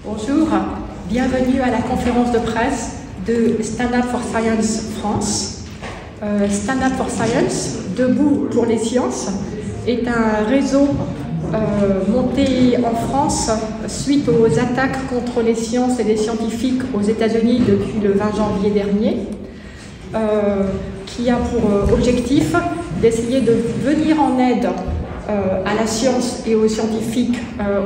Bonjour, bienvenue à la conférence de presse de Stand Up for Science France. Stand Up for Science, Debout pour les sciences, est un réseau monté en France suite aux attaques contre les sciences et les scientifiques aux États-Unis depuis le 20 janvier dernier, qui a pour objectif d'essayer de venir en aide à la science et aux scientifiques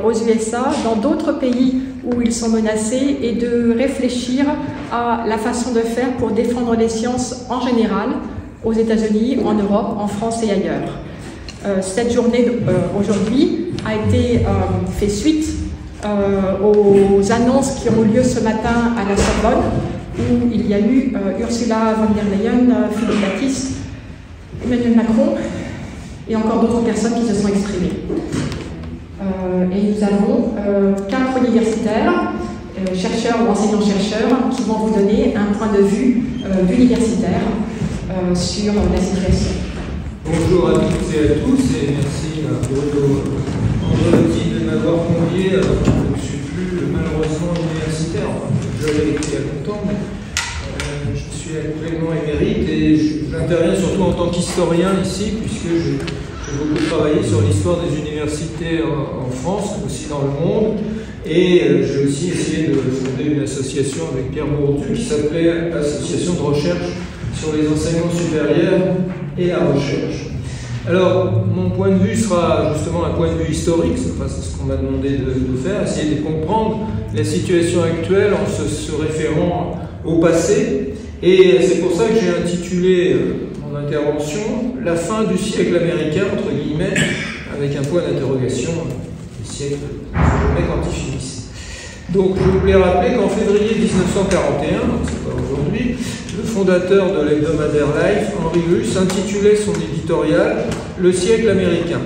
aux USA, dans d'autres pays où ils sont menacés, et de réfléchir à la façon de faire pour défendre les sciences en général, aux États-Unis, en Europe, en France et ailleurs. Cette journée aujourd'hui a été fait suite aux annonces qui ont eu lieu ce matin à la Sorbonne, où il y a eu Ursula von der Leyen, Philippe Baptiste, Emmanuel Macron et encore d'autres personnes qui se sont exprimées. Et nous avons 4 universitaires, chercheurs ou enseignants-chercheurs, qui vont vous donner un point de vue d'universitaire sur la situation. Bonjour à toutes et à tous, et merci à Bruno Andreotti de m'avoir convié, alors que je ne suis plus malheureusement universitaire. Je l'ai été il y a longtemps, mais je suis actuellement émérite et j'interviens surtout en tant qu'historien ici, puisque j'ai beaucoup travaillé sur l'histoire des universités en France, aussi dans le monde, et j'ai aussi essayé de fonder une association avec Pierre Bourdieu qui s'appelait Association de recherche sur les enseignements supérieurs et la recherche. Alors, mon point de vue sera justement un point de vue historique, enfin, c'est ce qu'on m'a demandé de faire, essayer de comprendre la situation actuelle en se référant au passé, et c'est pour ça que j'ai intitulé mon intervention « La fin du siècle américain », entre guillemets, avec un point d'interrogation, le siècle, jamais quand il finisse. Donc, je voulais rappeler qu'en février 1941, donc c'est pas aujourd'hui, le fondateur de l'hebdomadaire Life, Henry Luce, intitulait son éditorial « Le siècle américain ».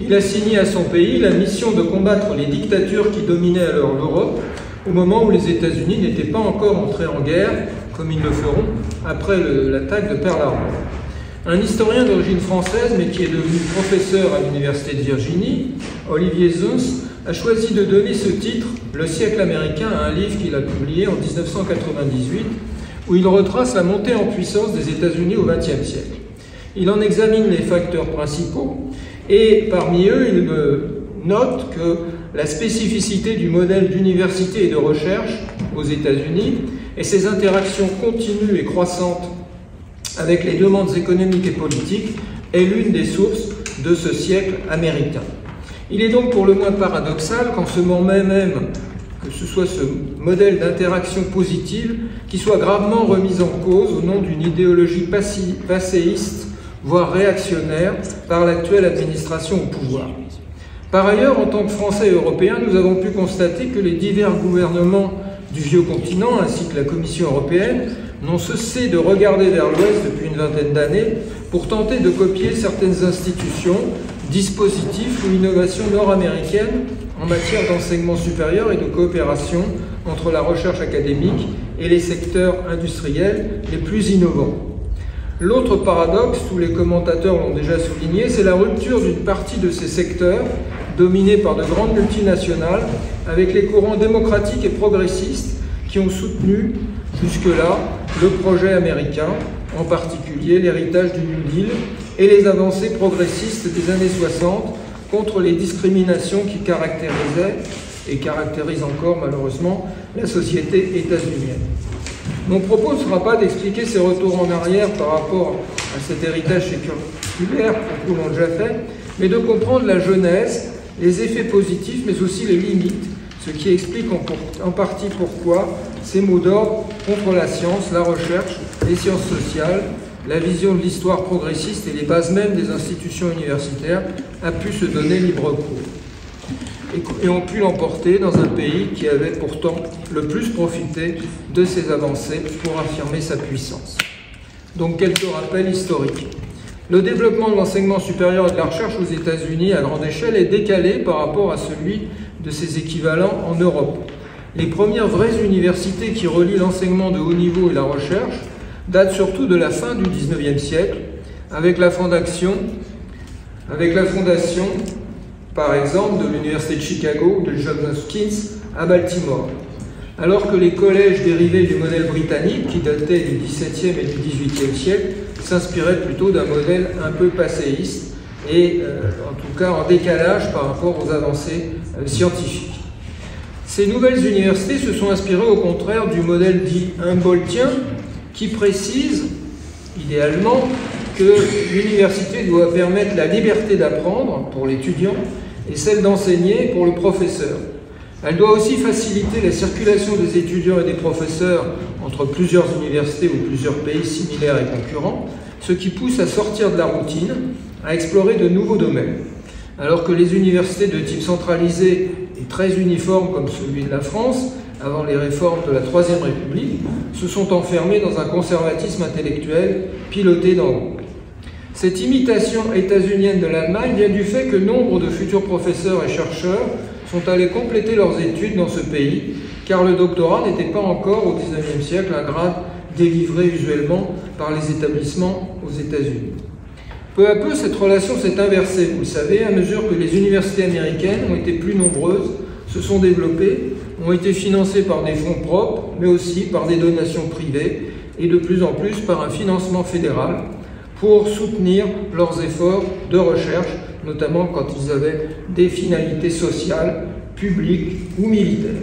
Il a signé à son pays la mission de combattre les dictatures qui dominaient alors l'Europe, au moment où les États-Unis n'étaient pas encore entrés en guerre, comme ils le feront après l'attaque de Pearl Harbor. Un historien d'origine française, mais qui est devenu professeur à l'Université de Virginie, Olivier Zuns, a choisi de donner ce titre, Le siècle américain, à un livre qu'il a publié en 1998, où il retrace la montée en puissance des États-Unis au XXe siècle. Il en examine les facteurs principaux, et parmi eux, il note que la spécificité du modèle d'université et de recherche aux États-Unis et ses interactions continues et croissantes avec les demandes économiques et politiques est l'une des sources de ce siècle américain. Il est donc pour le moins paradoxal qu'en ce moment même, que ce soit ce modèle d'interaction positive qui soit gravement remis en cause au nom d'une idéologie passéiste, voire réactionnaire, par l'actuelle administration au pouvoir. Par ailleurs, en tant que Français et Européens, nous avons pu constater que les divers gouvernements du vieux continent, ainsi que la Commission européenne, n'ont cessé de regarder vers l'Ouest depuis une vingtaine d'années pour tenter de copier certaines institutions, dispositifs ou innovations nord-américaines en matière d'enseignement supérieur et de coopération entre la recherche académique et les secteurs industriels les plus innovants. L'autre paradoxe, tous les commentateurs l'ont déjà souligné, c'est la rupture d'une partie de ces secteurs dominés par de grandes multinationales avec les courants démocratiques et progressistes qui ont soutenu jusque-là le projet américain, en particulier l'héritage du New Deal et les avancées progressistes des années 60 contre les discriminations qui caractérisaient et caractérisent encore malheureusement la société états-unienne. Mon propos ne sera pas d'expliquer ces retours en arrière par rapport à cet héritage séculaire, beaucoup l'ont déjà fait, mais de comprendre la genèse, les effets positifs, mais aussi les limites, ce qui explique en partie pourquoi ces mots d'ordre contre la science, la recherche, les sciences sociales, la vision de l'histoire progressiste et les bases mêmes des institutions universitaires a pu se donner libre cours et ont pu l'emporter dans un pays qui avait pourtant le plus profité de ces avancées pour affirmer sa puissance. Donc quelques rappels historiques. Le développement de l'enseignement supérieur et de la recherche aux États-Unis à grande échelle est décalé par rapport à celui de ses équivalents en Europe. Les premières vraies universités qui relient l'enseignement de haut niveau et la recherche datent surtout de la fin du XIXe siècle, avec la fondation par exemple, de l'Université de Chicago, de Johns Hopkins, à Baltimore. Alors que les collèges dérivés du modèle britannique, qui datait du XVIIe et du XVIIIe siècle, s'inspiraient plutôt d'un modèle un peu passéiste et en tout cas en décalage par rapport aux avancées scientifiques. Ces nouvelles universités se sont inspirées au contraire du modèle dit humboldtien, qui précise, idéalement, que l'université doit permettre la liberté d'apprendre pour l'étudiant et celle d'enseigner pour le professeur. Elle doit aussi faciliter la circulation des étudiants et des professeurs entre plusieurs universités ou plusieurs pays similaires et concurrents, ce qui pousse à sortir de la routine, à explorer de nouveaux domaines. Alors que les universités de type centralisé et très uniforme comme celui de la France, avant les réformes de la Troisième République, se sont enfermées dans un conservatisme intellectuel piloté d'en haut. Cette imitation états-unienne de l'Allemagne vient du fait que nombre de futurs professeurs et chercheurs sont allés compléter leurs études dans ce pays, car le doctorat n'était pas encore au XIXe siècle un grade délivré usuellement par les établissements aux États-Unis. Peu à peu, cette relation s'est inversée, vous le savez, à mesure que les universités américaines ont été plus nombreuses, se sont développées, ont été financées par des fonds propres, mais aussi par des donations privées, et de plus en plus par un financement fédéral, pour soutenir leurs efforts de recherche, notamment quand ils avaient des finalités sociales, publiques ou militaires.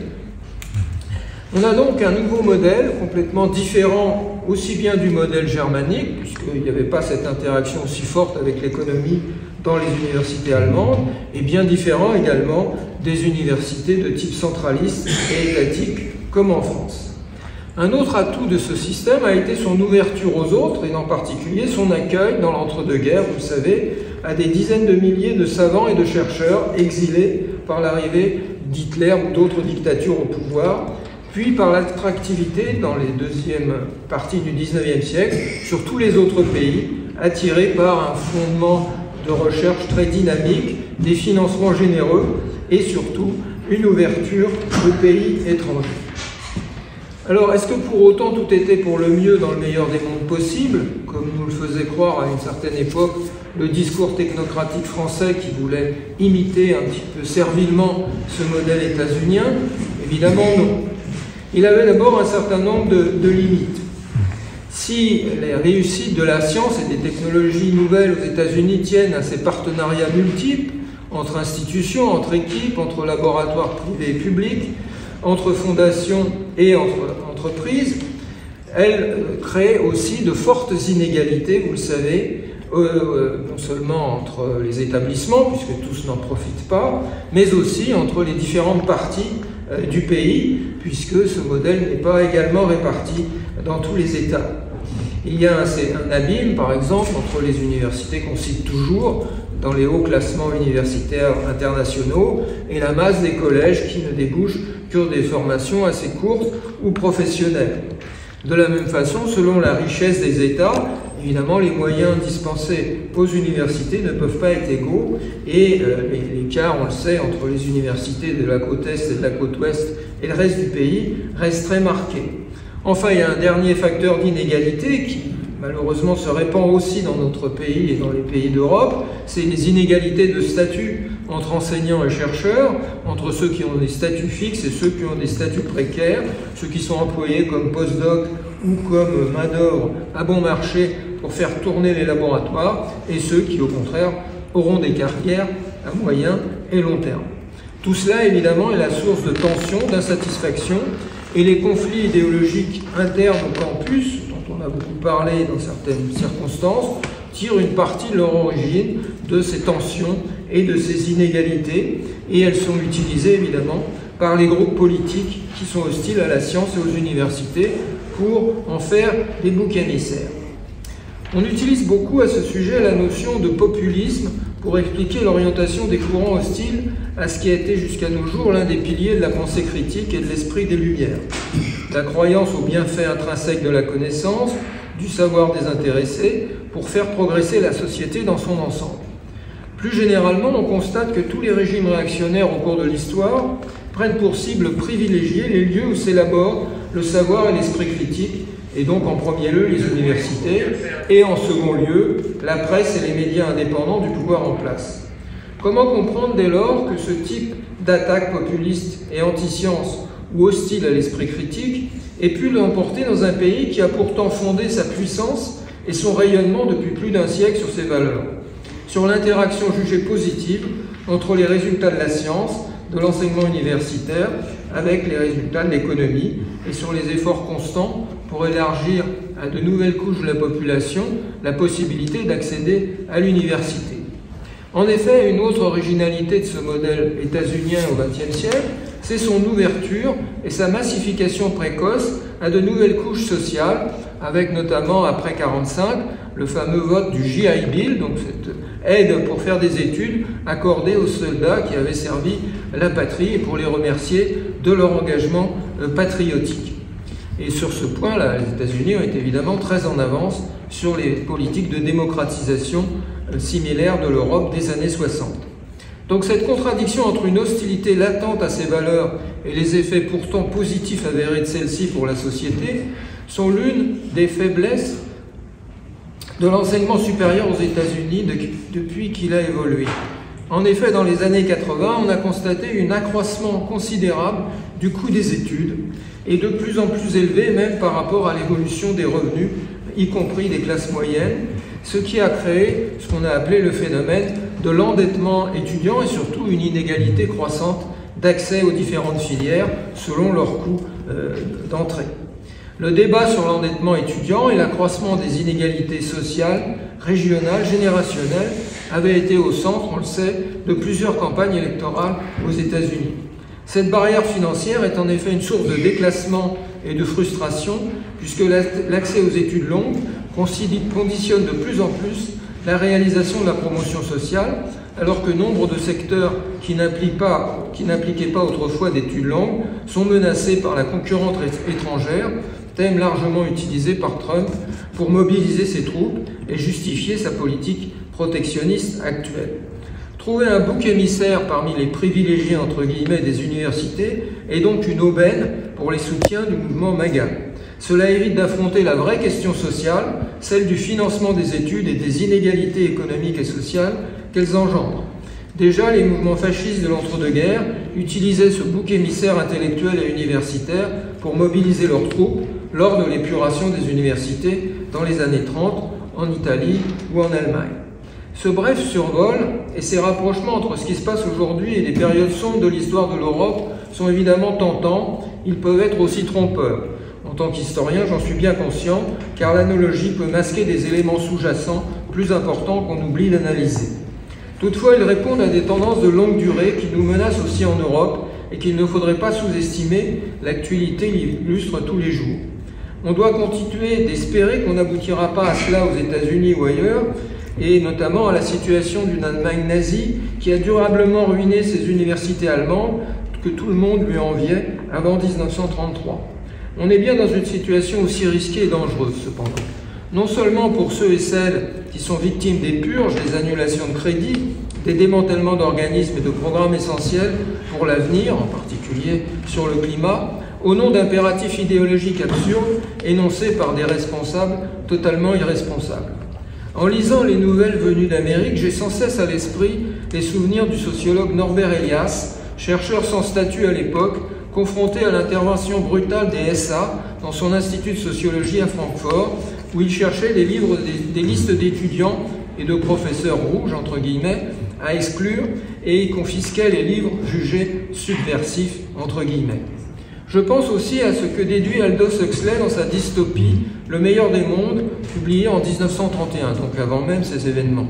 On a donc un nouveau modèle complètement différent aussi bien du modèle germanique, puisqu'il n'y avait pas cette interaction aussi forte avec l'économie dans les universités allemandes, et bien différent également des universités de type centraliste et étatique, comme en France. Un autre atout de ce système a été son ouverture aux autres, et en particulier son accueil dans l'entre-deux-guerres, vous le savez, à des dizaines de milliers de savants et de chercheurs exilés par l'arrivée d'Hitler ou d'autres dictatures au pouvoir, puis par l'attractivité dans les deuxièmes parties du XIXe siècle sur tous les autres pays, attirés par un fondement de recherche très dynamique, des financements généreux et surtout une ouverture aux pays étrangers. Alors, est-ce que pour autant tout était pour le mieux dans le meilleur des mondes possibles, comme nous le faisait croire à une certaine époque le discours technocratique français qui voulait imiter un petit peu servilement ce modèle états-unien? Évidemment non. Il avait d'abord un certain nombre de limites. Si les réussites de la science et des technologies nouvelles aux États-Unis tiennent à ces partenariats multiples entre institutions, entre équipes, entre laboratoires privés et publics, entre fondations et entre entreprises, elles créent aussi de fortes inégalités, vous le savez, non seulement entre les établissements, puisque tous n'en profitent pas, mais aussi entre les différentes parties du pays, puisque ce modèle n'est pas également réparti dans tous les États. Il y a un abîme, par exemple, entre les universités qu'on cite toujours dans les hauts classements universitaires internationaux et la masse des collèges qui ne débouchent que des formations assez courtes ou professionnelles. De la même façon, selon la richesse des États, évidemment, les moyens dispensés aux universités ne peuvent pas être égaux et l'écart, on le sait, entre les universités de la côte Est et de la côte Ouest et le reste du pays reste très marqué. Enfin, il y a un dernier facteur d'inégalité qui, malheureusement, se répand aussi dans notre pays et dans les pays d'Europe, c'est les inégalités de statut entre enseignants et chercheurs, entre ceux qui ont des statuts fixes et ceux qui ont des statuts précaires, ceux qui sont employés comme post-doc ou comme main-d'œuvre à bon marché pour faire tourner les laboratoires, et ceux qui, au contraire, auront des carrières à moyen et long terme. Tout cela, évidemment, est la source de tensions, d'insatisfaction, et les conflits idéologiques internes au campus, dont on a beaucoup parlé dans certaines circonstances, tirent une partie de leur origine de ces tensions et de ces inégalités, et elles sont utilisées évidemment par les groupes politiques qui sont hostiles à la science et aux universités pour en faire des boucs émissaires. On utilise beaucoup à ce sujet la notion de populisme pour expliquer l'orientation des courants hostiles à ce qui a été jusqu'à nos jours l'un des piliers de la pensée critique et de l'esprit des Lumières. La croyance au bienfait intrinsèque de la connaissance, du savoir désintéressé, pour faire progresser la société dans son ensemble. Plus généralement, on constate que tous les régimes réactionnaires au cours de l'histoire prennent pour cible privilégiée les lieux où s'élabore le savoir et l'esprit critique, et donc en premier lieu les universités, et en second lieu la presse et les médias indépendants du pouvoir en place. Comment comprendre dès lors que ce type d'attaques populistes et anti-sciences ou hostiles à l'esprit critique ait pu l'emporter dans un pays qui a pourtant fondé sa puissance et son rayonnement depuis plus d'un siècle sur ses valeurs, sur l'interaction jugée positive entre les résultats de la science, de l'enseignement universitaire, avec les résultats de l'économie, et sur les efforts constants pour élargir à de nouvelles couches de la population la possibilité d'accéder à l'université. En effet, une autre originalité de ce modèle états-unien au XXe siècle, c'est son ouverture et sa massification précoce à de nouvelles couches sociales, avec notamment, après 1945, le fameux vote du GI Bill, donc cette aide pour faire des études accordée aux soldats qui avaient servi la patrie et pour les remercier de leur engagement patriotique. Et sur ce point-là, les États-Unis ont été évidemment très en avance sur les politiques de démocratisation similaires de l'Europe des années 60. Donc cette contradiction entre une hostilité latente à ces valeurs et les effets pourtant positifs avérés de celles-ci pour la société sont l'une des faiblesses de l'enseignement supérieur aux États-Unis depuis qu'il a évolué. En effet, dans les années 80, on a constaté un accroissement considérable du coût des études et de plus en plus élevé même par rapport à l'évolution des revenus, y compris des classes moyennes, ce qui a créé ce qu'on a appelé le phénomène de l'endettement étudiant et surtout une inégalité croissante d'accès aux différentes filières selon leur coût d'entrée. Le débat sur l'endettement étudiant et l'accroissement des inégalités sociales, régionales, générationnelles avait été au centre, on le sait, de plusieurs campagnes électorales aux États-Unis. Cette barrière financière est en effet une source de déclassement et de frustration, puisque l'accès aux études longues conditionne de plus en plus la réalisation de la promotion sociale, alors que nombre de secteurs qui n'appliquaient pas autrefois d'études longues sont menacés par la concurrence étrangère, thème largement utilisé par Trump pour mobiliser ses troupes et justifier sa politique protectionniste actuelle. Trouver un bouc émissaire parmi les privilégiés entre guillemets des universités est donc une aubaine pour les soutiens du mouvement MAGA. Cela évite d'affronter la vraie question sociale, celle du financement des études et des inégalités économiques et sociales qu'elles engendrent. Déjà, les mouvements fascistes de l'entre-deux-guerres utilisaient ce bouc émissaire intellectuel et universitaire pour mobiliser leurs troupes lors de l'épuration des universités dans les années 30 en Italie ou en Allemagne. Ce bref survol et ces rapprochements entre ce qui se passe aujourd'hui et les périodes sombres de l'histoire de l'Europe sont évidemment tentants, ils peuvent être aussi trompeurs. En tant qu'historien, j'en suis bien conscient, car l'analogie peut masquer des éléments sous-jacents plus importants qu'on oublie d'analyser. Toutefois, ils répondent à des tendances de longue durée qui nous menacent aussi en Europe et qu'il ne faudrait pas sous-estimer, l'actualité l'illustre tous les jours. On doit continuer d'espérer qu'on n'aboutira pas à cela aux États-Unis ou ailleurs, et notamment à la situation d'une Allemagne nazie qui a durablement ruiné ses universités allemandes que tout le monde lui enviait avant 1933. On est bien dans une situation aussi risquée et dangereuse cependant. Non seulement pour ceux et celles qui sont victimes des purges, des annulations de crédit, des démantèlements d'organismes et de programmes essentiels pour l'avenir, en particulier sur le climat, au nom d'impératifs idéologiques absurdes énoncés par des responsables totalement irresponsables. En lisant les nouvelles venues d'Amérique, j'ai sans cesse à l'esprit les souvenirs du sociologue Norbert Elias, chercheur sans statut à l'époque, confronté à l'intervention brutale des SA dans son institut de sociologie à Francfort, où il cherchait des livres, des listes d'étudiants et de professeurs rouges, entre guillemets, à exclure, et il confisquait les livres jugés subversifs, entre guillemets. Je pense aussi à ce que déduit Aldous Huxley dans sa dystopie « Le meilleur des mondes », publiée en 1931, donc avant même ces événements.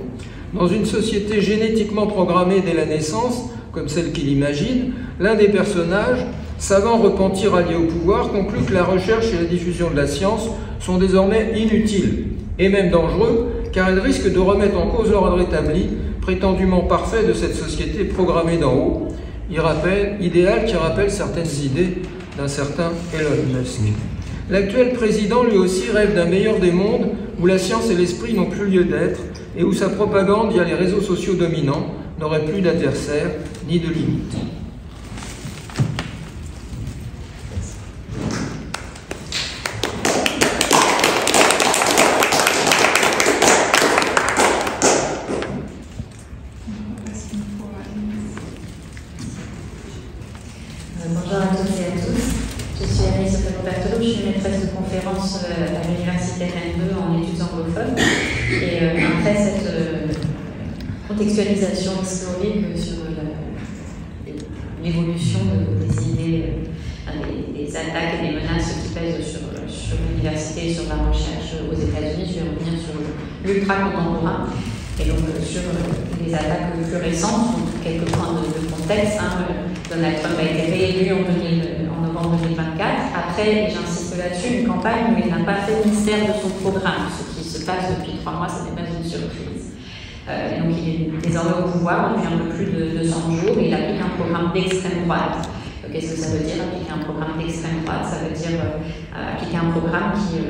Dans une société génétiquement programmée dès la naissance, comme celle qu'il imagine, l'un des personnages, savant repenti rallié au pouvoir, conclut que la recherche et la diffusion de la science sont désormais inutiles, et même dangereux, car elles risquent de remettre en cause l'ordre établi, prétendument parfait de cette société programmée d'en haut, idéal qui rappelle certaines idées d'un certain Elon Musk. L'actuel président, lui aussi, rêve d'un meilleur des mondes où la science et l'esprit n'ont plus lieu d'être et où sa propagande via les réseaux sociaux dominants n'aurait plus d'adversaires ni de limites. je suis maîtresse de conférence à l'université Rennes 2 en études anglophones. Et après cette contextualisation historique sur l'évolution des idées, des attaques et des menaces qui pèsent sur l'université et sur la recherche aux États-Unis, je vais revenir sur l'ultra-contemporain. Et donc sur les attaques plus récentes, quelques points de contexte. Donald Trump a été réélu en novembre 2024. Après, et j'insiste là-dessus, une campagne où il n'a pas fait mystère de son programme. Ce qui se passe depuis 3 mois, ce n'est pas une surprise. Donc il est désormais au pouvoir depuis un peu plus de 200 jours et il applique un programme d'extrême droite. Qu'est-ce que ça veut dire, appliquer un programme d'extrême droite? Ça veut dire appliquer un programme qui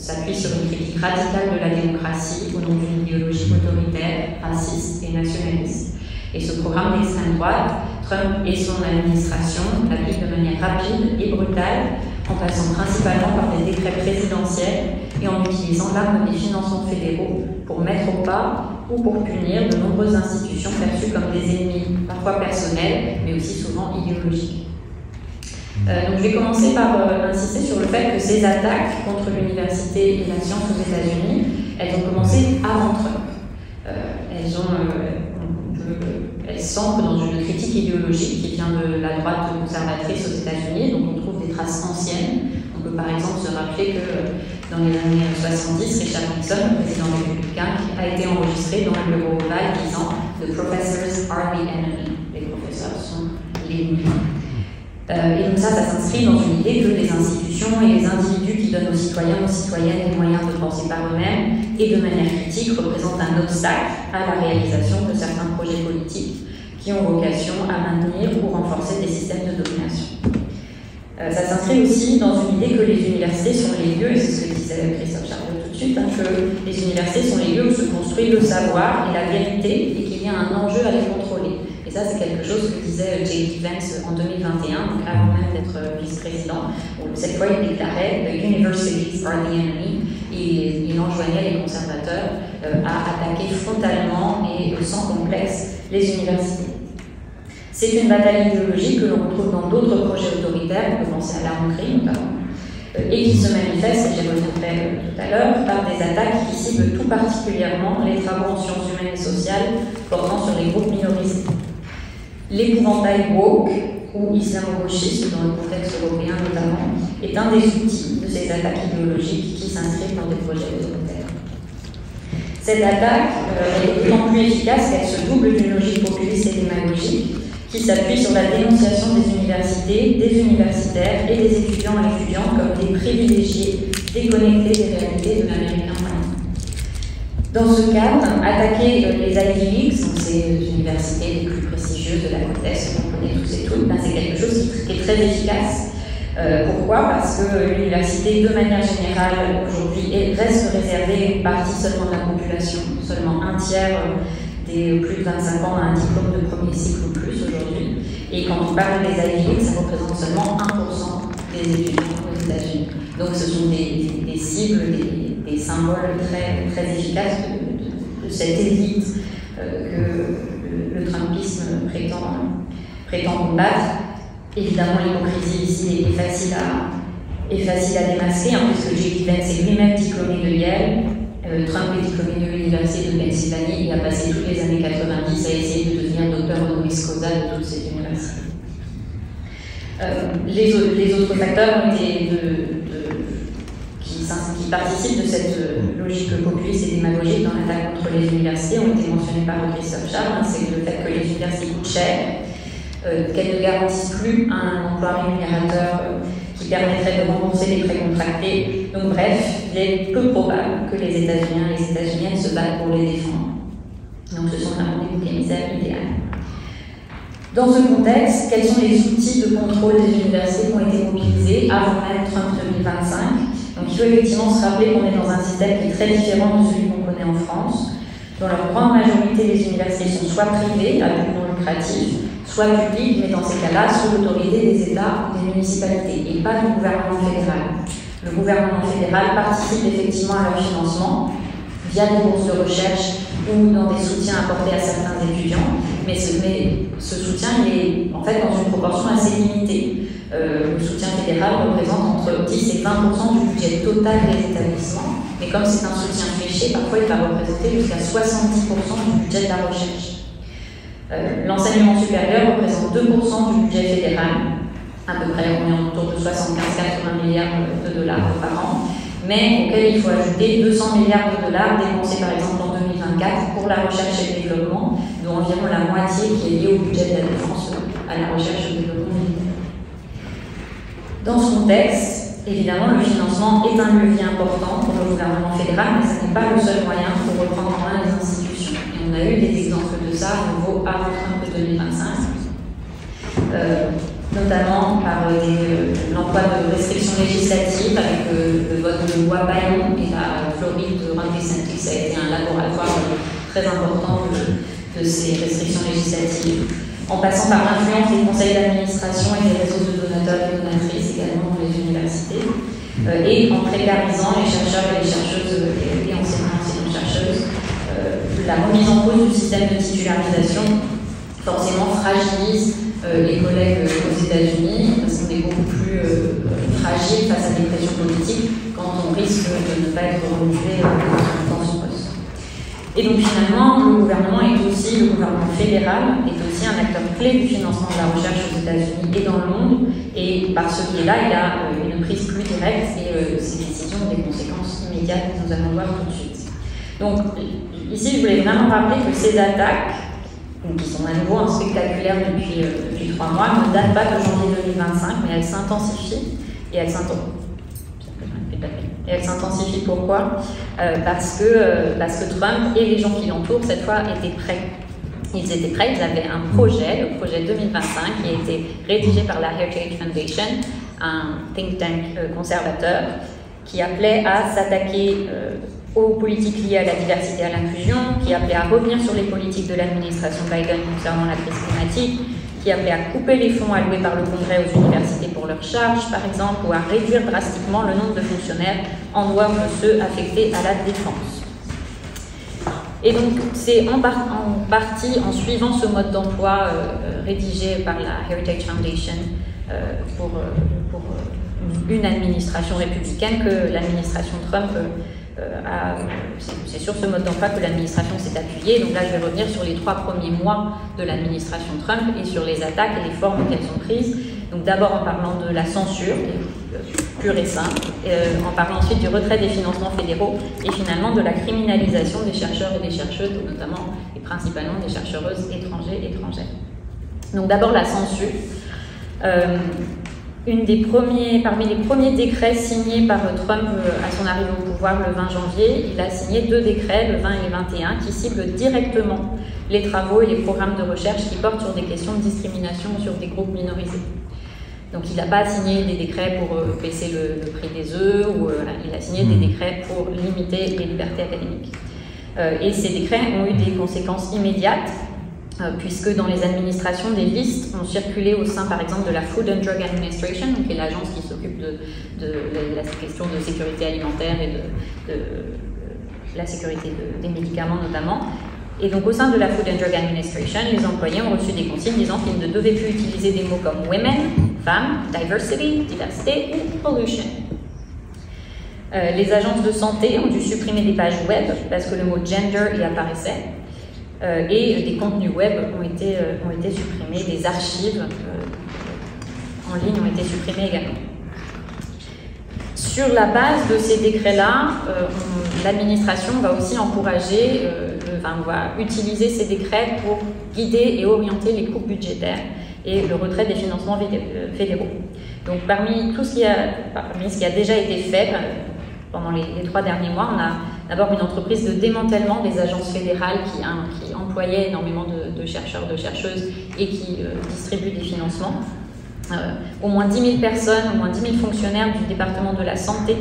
s'appuie sur une critique radicale de la démocratie au nom d'une idéologie autoritaire, raciste et nationaliste. Et ce programme d'extrême droite, Trump et son administration l'appliquent de manière rapide et brutale, en passant principalement par des décrets présidentiels et en utilisant l'arme des financements fédéraux pour mettre au pas ou pour punir de nombreuses institutions perçues comme des ennemis, parfois personnels, mais aussi souvent idéologiques. Donc je vais commencer par insister sur le fait que ces attaques contre l'université et la science aux États-Unis, elles ont commencé avant Trump. Elles s'ancrent dans une critique idéologique qui vient de la droite conservatrice aux États-Unis, dont on trouve des traces anciennes. On peut par exemple se rappeler que dans les années 70, Richard Nixon, le président républicain, a été enregistré dans le bureau ovale disant « The professors are the enemy ». Les professeurs sont l'ennemi. Et donc ça s'inscrit dans une idée que les institutions et les individus qui donnent aux citoyens, aux citoyennes les moyens de penser par eux-mêmes et de manière critique représentent un obstacle à la réalisation de certains projets politiques qui ont vocation à maintenir ou renforcer des systèmes de domination. Ça s'inscrit aussi dans une idée que les universités sont les lieux, et c'est ce que disait Christophe Charbot tout de suite, que les universités sont les lieux où se construit le savoir et la vérité et qu'il y a un enjeu à les contrôler. Et ça, c'est quelque chose que disait J.D. Vance en 2021, donc avant même d'être vice-président, où cette fois il déclarait « The universities are the enemy » et il enjoignait les conservateurs à attaquer frontalement et sans complexe les universités. C'est une bataille idéologique que l'on retrouve dans d'autres projets autoritaires, on peut penser à la Hongrie notamment, et qui se manifeste, et j'y reviendrai tout à l'heure, par des attaques qui ciblent tout particulièrement les travaux en sciences humaines et sociales portant sur les groupes minorisés. L'épouvantail woke, ou islamo-gauchiste dans le contexte européen notamment, est un des outils de ces attaques idéologiques qui s'inscrivent dans des projets autoritaires. Cette attaque est d'autant plus efficace qu'elle se double d'une logique populiste et démagogique qui s'appuie sur la dénonciation des universités, des universitaires et des étudiants et étudiantes comme des privilégiés déconnectés des réalités de l'américain moyen. Dans ce cadre, attaquer les Ivy Leagues, donc ces universités les plus prestigieuses de la côte Est, qu'on connaît tous et toutes, c'est quelque chose qui est très efficace. Pourquoi? Parce que l'université, de manière générale, aujourd'hui, reste réservée à une partie seulement de la population. Seulement un tiers des plus de 25 ans a un diplôme de premier cycle ou plus aujourd'hui. Et quand on parle des Ivy League, ça représente seulement 1% des étudiants aux États-Unis. Donc ce sont des cibles, des symboles très, très efficaces de cette élite que le Trumpisme prétend combattre. Évidemment, l'hypocrisie ici est facile à démasquer, puisque J.D. Vance est lui-même diplômé de Yale. Trump est diplômé de l'Université de Pennsylvanie et a passé toutes les années 90 à essayer de devenir docteur honoris causa de toutes ces universités. Les autres facteurs qui participent de cette logique populiste et démagogique dans l'attaque contre les universités ont été mentionnés par Christophe Charbot. C'est le fait que les universités coûtent cher, qu'elles ne garantissent plus un emploi rémunérateur qui permettrait de rembourser les prêts contractés. Donc bref, il est peu probable que les États-Uniens et les États-Uniennes se battent pour les défendre. Donc ce sont vraiment des boucs émissaires idéales. Dans ce contexte, quels sont les outils de contrôle des universités qui ont été mobilisés avant même Trump 2025? Donc il faut effectivement se rappeler qu'on est dans un système qui est très différent de celui qu'on connaît en France. Dans leur grande majorité, les universités sont soit privées, à but non lucratif, soit publiques, mais dans ces cas-là, sous l'autorité des États ou des municipalités, et pas du gouvernement fédéral. Le gouvernement fédéral participe effectivement à leur financement via des bourses de recherche ou dans des soutiens apportés à certains étudiants, mais ce soutien il est en fait dans une proportion assez limitée. Le soutien fédéral représente entre 10 et 20% du budget total des établissements, mais comme c'est un soutien fléché, parfois il va représenter jusqu'à 70% du budget de la recherche. L'enseignement supérieur représente 2% du budget fédéral, à peu près, on est autour de 75-80 milliards de dollars par an, mais auquel il faut ajouter 200 milliards de dollars dépensés par exemple en 2024 pour la recherche et le développement, dont environ la moitié qui est liée au budget de la défense, à la recherche et au développement militaire. Dans ce contexte, évidemment, le financement est un levier important pour le gouvernement fédéral, mais ce n'est pas le seul moyen pour reprendre en main les institutions. Et on a eu des exemples de ça à nouveau avant Trump de 2025. Notamment par l'emploi de restrictions législatives avec le vote de loi Bayon et la Floride de Ron DeSantis a été un laboratoire très important de ces restrictions législatives, en passant par l'influence des conseils d'administration et des réseaux de donateurs et donatrices également dans les universités, et en précarisant les chercheurs et les chercheuses et enseignants et chercheuses. La remise en cause du système de titularisation forcément fragilise les collègues aux États-Unis, parce qu'on est beaucoup plus fragile face à des pressions politiques quand on risque de ne pas être renouvelé dans son poste. Et donc finalement, le gouvernement fédéral est aussi un acteur clé du financement de la recherche aux États-Unis et dans le monde, et par ce biais-là, il a une prise plus directe et ses décisions ont des conséquences immédiates que nous allons voir tout de suite. Donc ici, je voulais vraiment rappeler que ces attaques, qui sont à nouveau spectaculaires depuis 3 mois, ne datent pas de janvier 2025, mais elles s'intensifient. Et elles s'intensifient pourquoi parce que Trump et les gens qui l'entourent, cette fois, étaient prêts. Ils étaient prêts, ils avaient un projet, le projet 2025, qui a été rédigé par la Heritage Foundation, un think tank conservateur, qui appelait à s'attaquer aux politiques liées à la diversité et à l'inclusion, qui appelait à revenir sur les politiques de l'administration Biden concernant la crise climatique, qui appelait à couper les fonds alloués par le Congrès aux universités pour leurs charges, par exemple, ou à réduire drastiquement le nombre de fonctionnaires en dehors de ceux affectés à la défense. Et donc, c'est en partie en suivant ce mode d'emploi rédigé par la Heritage Foundation pour une administration républicaine que l'administration Trump c'est sur ce mode d'emploi que l'administration s'est appuyée. Donc là, je vais revenir sur les 3 premiers mois de l'administration Trump et sur les attaques et les formes qu'elles ont prises. Donc d'abord en parlant de la censure, pure et simple, en parlant ensuite du retrait des financements fédéraux et finalement de la criminalisation des chercheurs et des chercheuses, notamment et principalement des chercheuses étrangères. Donc d'abord la censure. Parmi les premiers décrets signés par Trump à son arrivée au pouvoir le 20 janvier, il a signé 2 décrets, le 20 et le 21, qui ciblent directement les travaux et les programmes de recherche qui portent sur des questions de discrimination sur des groupes minorisés. Donc il n'a pas signé des décrets pour baisser le prix des œufs, ou il a signé des décrets pour limiter les libertés académiques. Et ces décrets ont eu des conséquences immédiates, puisque dans les administrations, des listes ont circulé au sein, par exemple, de la Food and Drug Administration, qui est l'agence qui s'occupe de la question de sécurité alimentaire et de la sécurité des médicaments notamment. Et donc au sein de la Food and Drug Administration, les employés ont reçu des consignes disant qu'ils ne devaient plus utiliser des mots comme women, femmes, diversity, diversité ou pollution. Les agences de santé ont dû supprimer des pages web parce que le mot gender y apparaissait. Et des contenus web ont été supprimés, des archives en ligne ont été supprimées également. Sur la base de ces décrets-là, l'administration va aussi encourager, va utiliser ces décrets pour guider et orienter les coupes budgétaires et le retrait des financements fédéraux. Donc parmi ce qui a déjà été fait pendant les 3 derniers mois, on a d'abord une entreprise de démantèlement des agences fédérales qui employait énormément de chercheurs, de chercheuses et qui distribuent des financements. Au moins 10 000 personnes, au moins 10 000 fonctionnaires du département de la santé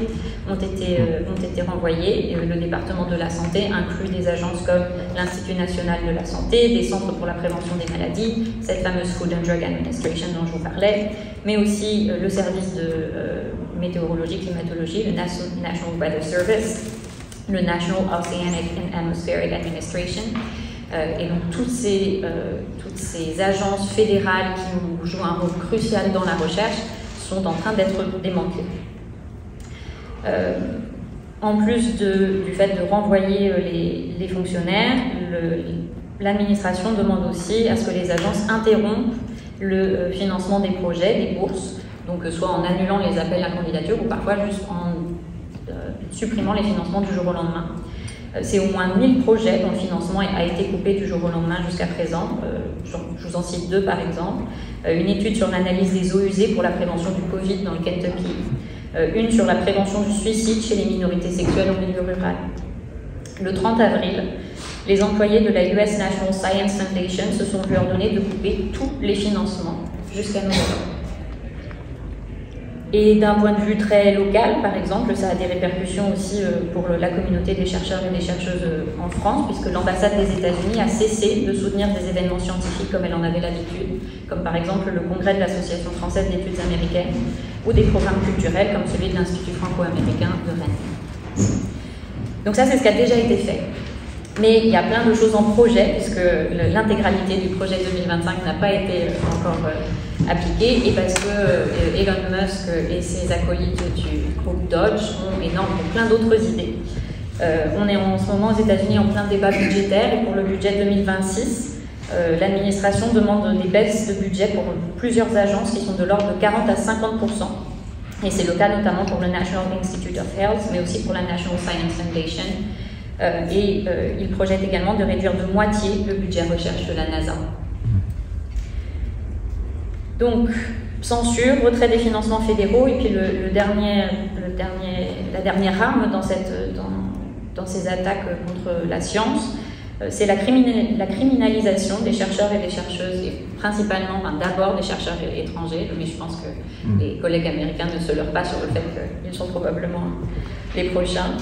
ont été renvoyés. Et le département de la santé inclut des agences comme l'Institut national de la santé, des centres pour la prévention des maladies, cette fameuse Food and Drug Administration dont je vous parlais, mais aussi le service de météorologie, climatologie, le National Weather Service, le National Oceanic and Atmospheric Administration. Et donc toutes ces agences fédérales qui jouent un rôle crucial dans la recherche sont en train d'être démantelées. En plus du fait de renvoyer les fonctionnaires, l'administration demande aussi à ce que les agences interrompent le financement des projets, des bourses, donc soit en annulant les appels à candidature ou parfois juste en supprimant les financements du jour au lendemain. C'est au moins 1000 projets dont le financement a été coupé du jour au lendemain jusqu'à présent. Je vous en cite 2 par exemple. Une étude sur l'analyse des eaux usées pour la prévention du Covid dans le Kentucky. Une sur la prévention du suicide chez les minorités sexuelles en milieu rural. Le 30 avril, les employés de la US National Science Foundation se sont vus ordonner de couper tous les financements jusqu'à nouvel ordre. Et d'un point de vue très local, par exemple, ça a des répercussions aussi pour la communauté des chercheurs et des chercheuses en France, puisque l'ambassade des États-Unis a cessé de soutenir des événements scientifiques comme elle en avait l'habitude, comme par exemple le congrès de l'Association française d'études américaines, ou des programmes culturels comme celui de l'Institut franco-américain de Rennes. Donc ça, c'est ce qui a déjà été fait. Mais il y a plein de choses en projet, puisque l'intégralité du projet 2025 n'a pas été encore appliquée, et parce que Elon Musk et ses acolytes du groupe Dodge ont plein d'autres idées. On est en ce moment aux États-Unis en plein débat budgétaire, et pour le budget 2026, l'administration demande des baisses de budget pour plusieurs agences qui sont de l'ordre de 40 à 50%. Et c'est le cas notamment pour le National Institute of Health, mais aussi pour la National Science Foundation. Il projette également de réduire de moitié le budget recherche de la NASA. Donc, censure, retrait des financements fédéraux, et puis la dernière arme dans ces attaques contre la science, c'est la criminalisation des chercheurs et des chercheuses, et principalement, d'abord des chercheurs étrangers, mais je pense que les collègues américains ne se leurrent pas sur le fait qu'ils sont probablement les prochains.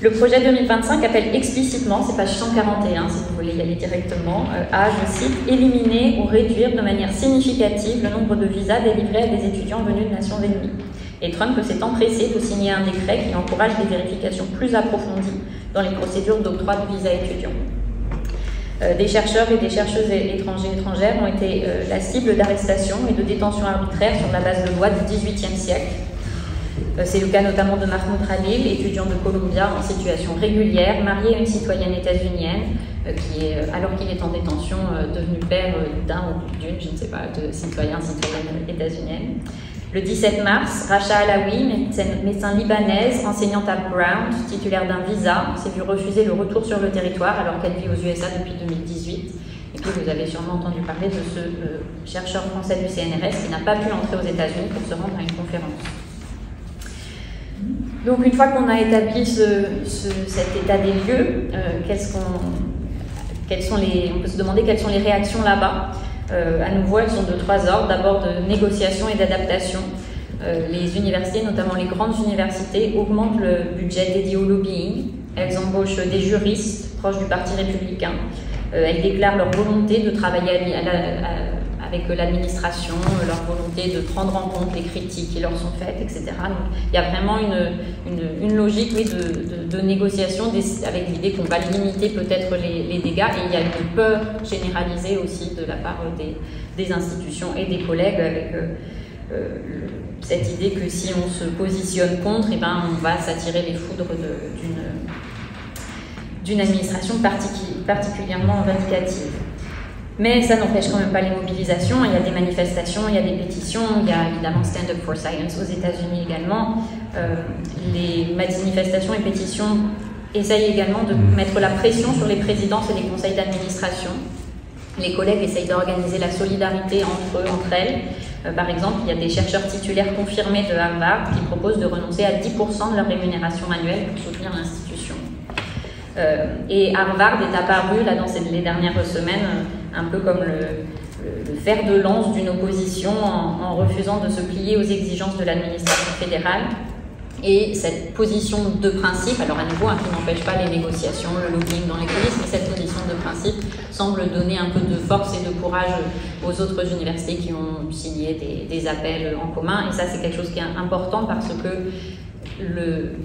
Le projet 2025 appelle explicitement, c'est page 141 si vous voulez y aller directement, à, je cite, éliminer ou réduire de manière significative le nombre de visas délivrés à des étudiants venus de nations ennemies. Et Trump s'est empressé de signer un décret qui encourage des vérifications plus approfondies dans les procédures d'octroi de visas étudiants. Des chercheurs et des chercheuses étrangers et étrangères ont été la cible d'arrestations et de détentions arbitraires sur la base de lois du XVIIIe siècle. C'est le cas notamment de Mahmoud Khalil, étudiant de Columbia en situation régulière, marié à une citoyenne états-unienne, qui est, alors qu'il est en détention, devenu père d'un ou d'une, je ne sais pas, de citoyenne états-unienne. Le 17 mars, Rasha Alaoui, médecin libanaise, enseignante à Brown, titulaire d'un visa, s'est vue refuser le retour sur le territoire alors qu'elle vit aux USA depuis 2018. Et puis vous avez sûrement entendu parler de ce chercheur français du CNRS qui n'a pas pu entrer aux États-Unis pour se rendre à une conférence. Donc une fois qu'on a établi cet état des lieux, on peut se demander quelles sont les réactions là-bas. À nouveau, elles sont de 3 ordres. D'abord de négociation et d'adaptation. Les universités, notamment les grandes universités, augmentent le budget dédié au lobbying. Elles embauchent des juristes proches du Parti républicain. Elles déclarent leur volonté de travailler avec l'administration, leur volonté de prendre en compte les critiques qui leur sont faites, etc. Donc, il y a vraiment une logique de négociation avec l'idée qu'on va limiter peut-être les dégâts, et il y a une peur généralisée aussi de la part des institutions et des collègues avec cette idée que si on se positionne contre, on va s'attirer les foudres d'une administration particulièrement vindicative. Mais ça n'empêche quand même pas les mobilisations. Il y a des manifestations, il y a des pétitions, il y a évidemment Stand Up for Science aux États-Unis également. Les manifestations et pétitions essayent également de mettre la pression sur les présidences et les conseils d'administration. Les collègues essayent d'organiser la solidarité entre elles. Par exemple, il y a des chercheurs titulaires confirmés de Harvard qui proposent de renoncer à 10% de leur rémunération annuelle pour soutenir l'institution. Et Harvard est apparu là, dans les dernières semaines un peu comme le fer de lance d'une opposition en refusant de se plier aux exigences de l'administration fédérale. Et cette position de principe, alors à nouveau, qui n'empêche pas les négociations, le lobbying dans les coulisses, mais cette position de principe semble donner un peu de force et de courage aux autres universités qui ont signé des appels en commun. Et ça, c'est quelque chose qui est important parce que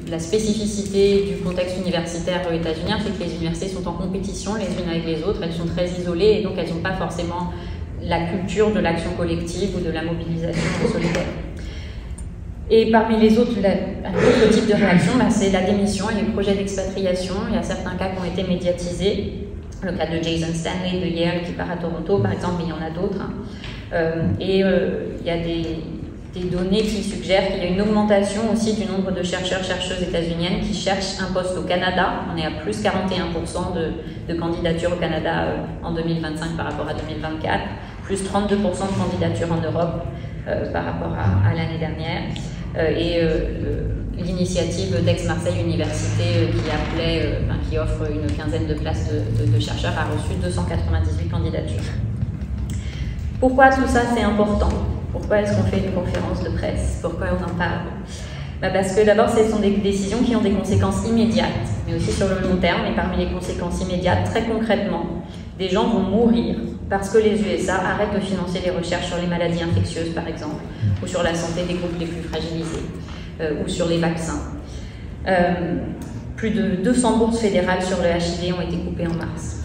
la spécificité du contexte universitaire états-unien fait que les universités sont en compétition les unes avec les autres, elles sont très isolées et donc elles n'ont pas forcément la culture de l'action collective ou de la mobilisation solidaire. Et parmi les autres, un autre type de réaction, c'est la démission et les projets d'expatriation. Il y a certains cas qui ont été médiatisés. Le cas de Jason Stanley de Yale qui part à Toronto, par exemple, mais il y en a d'autres. Il y a des données qui suggèrent qu'il y a une augmentation aussi du nombre de chercheurs-chercheuses états-uniennes qui cherchent un poste au Canada. On est à plus 41% de candidatures au Canada en 2025 par rapport à 2024, plus 32% de candidatures en Europe par rapport à l'année dernière. L'initiative d'Aix-Marseille Université qui offre une quinzaine de places de chercheurs a reçu 298 candidatures. Pourquoi tout ça c'est important? Pourquoi est-ce qu'on fait une conférence de presse? Pourquoi on en parle? Parce que d'abord, ce sont des décisions qui ont des conséquences immédiates, mais aussi sur le long terme. Et parmi les conséquences immédiates, très concrètement, des gens vont mourir parce que les USA arrêtent de financer les recherches sur les maladies infectieuses, par exemple, ou sur la santé des groupes les plus fragilisés, ou sur les vaccins. Plus de 200 bourses fédérales sur le HIV ont été coupées en mars.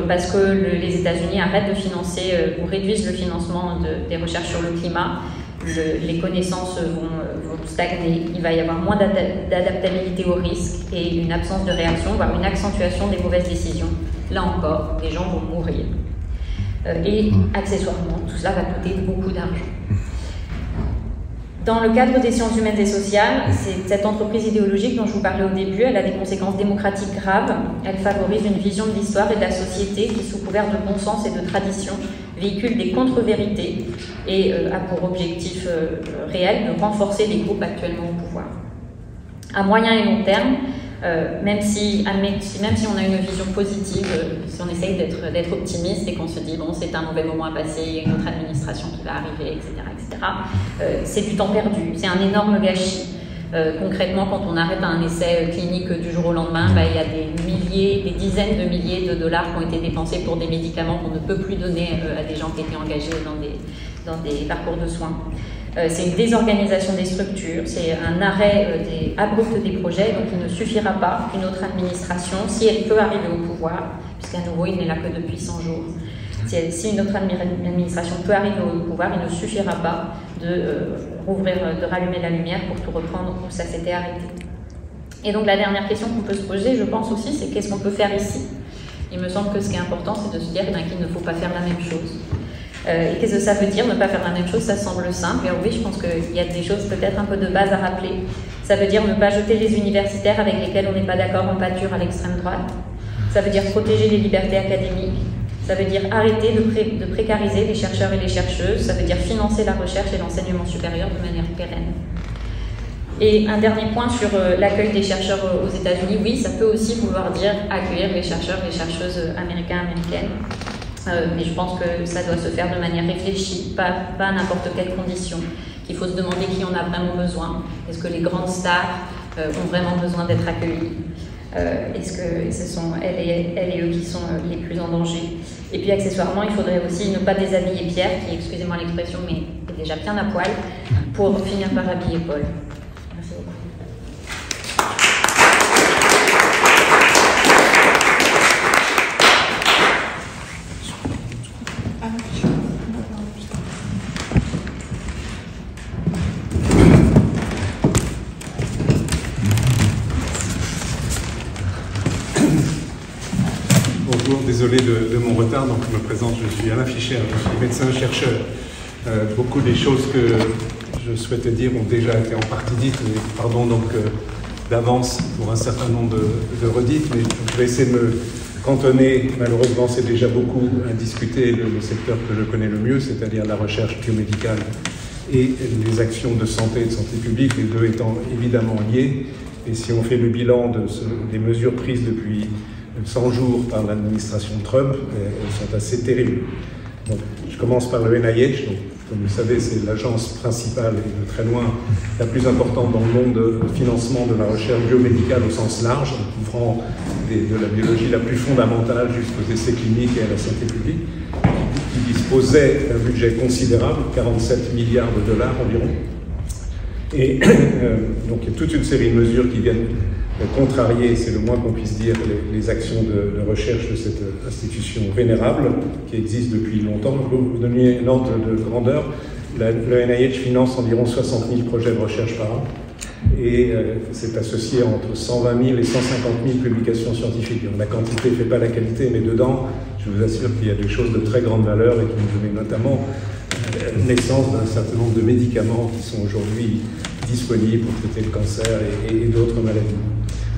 Parce que les États-Unis arrêtent de financer ou réduisent le financement des recherches sur le climat, les connaissances vont stagner, il va y avoir moins d'adaptabilité au risque et une absence de réaction, voire une accentuation des mauvaises décisions. Là encore, des gens vont mourir. Et accessoirement, tout cela va coûter beaucoup d'argent. Dans le cadre des sciences humaines et sociales, cette entreprise idéologique dont je vous parlais au début, elle a des conséquences démocratiques graves. Elle favorise une vision de l'histoire et de la société qui, sous couvert de bon sens et de tradition, véhicule des contre-vérités et a pour objectif réel de renforcer les groupes actuellement au pouvoir. À moyen et long terme, même si on a une vision positive, si on essaye d'être optimiste et qu'on se dit bon c'est un mauvais moment à passer, il y a une autre administration qui va arriver, etc., c'est du temps perdu, c'est un énorme gâchis. Concrètement, quand on arrête un essai clinique du jour au lendemain, il y a des dizaines de milliers de dollars qui ont été dépensés pour des médicaments qu'on ne peut plus donner à des gens qui étaient engagés dans des parcours de soins. C'est une désorganisation des structures, c'est un arrêt abrupt des projets, donc il ne suffira pas qu'une autre administration, si elle peut arriver au pouvoir, puisqu'à nouveau il n'est là que depuis 100 jours, si une autre administration peut arriver au pouvoir, il ne suffira pas de rallumer la lumière pour tout reprendre où ça s'était arrêté. Et donc la dernière question qu'on peut se poser, je pense aussi, c'est qu'est-ce qu'on peut faire ici? Il me semble que ce qui est important, c'est de se dire qu'il ne faut pas faire la même chose. Et qu'est-ce que ça veut dire, ne pas faire la même chose? Ça semble simple, et oui, je pense qu'il y a des choses peut-être un peu de base à rappeler. Ça veut dire ne pas jeter les universitaires avec lesquels on n'est pas d'accord en pâture à l'extrême droite. Ça veut dire protéger les libertés académiques. Ça veut dire arrêter de précariser les chercheurs et les chercheuses. Ça veut dire financer la recherche et l'enseignement supérieur de manière pérenne. Et un dernier point sur l'accueil des chercheurs aux États-Unis, oui, ça peut aussi vouloir dire accueillir les chercheurs et les chercheuses américaines. Mais je pense que ça doit se faire de manière réfléchie, pas à n'importe quelle condition, qu'il faut se demander qui en a vraiment besoin. Est-ce que les grandes stars ont vraiment besoin d'être accueillies? Est-ce que ce sont elles et eux qui sont les plus en danger? Et puis accessoirement, il faudrait aussi ne pas déshabiller Pierre, qui, excusez-moi l'expression, mais est déjà bien à poil, pour finir par habiller Paul. Merci beaucoup. Désolé de mon retard, donc je me présente, je suis Alain Fischer, je suis médecin-chercheur. Beaucoup des choses que je souhaitais dire ont déjà été en partie dites, mais pardon donc d'avance pour un certain nombre de redites, mais je vais essayer de me cantonner, malheureusement c'est déjà beaucoup à discuter, le secteur que je connais le mieux, c'est-à-dire la recherche biomédicale et les actions de santé et de santé publique, les deux étant évidemment liés. Et si on fait le bilan des mesures prises depuis 100 jours par l'administration Trump, elles sont assez terribles. Donc, je commence par le NIH. Donc, comme vous le savez, c'est l'agence principale et de très loin la plus importante dans le monde de financement de la recherche biomédicale au sens large, couvrant de la biologie la plus fondamentale jusqu'aux essais cliniques et à la santé publique, qui disposait d'un budget considérable, 47 milliards de dollars environ, Et donc il y a toute une série de mesures qui viennent contrarier, c'est le moins qu'on puisse dire, les actions de recherche de cette institution vénérable qui existe depuis longtemps. Pour vous donner un ordre de grandeur, le NIH finance environ 60 000 projets de recherche par an et c'est associé entre 120 000 et 150 000 publications scientifiques. La quantité ne fait pas la qualité, mais dedans, je vous assure qu'il y a des choses de très grande valeur et qui nous donnent notamment naissance d'un certain nombre de médicaments qui sont aujourd'hui disponibles pour traiter le cancer et d'autres maladies.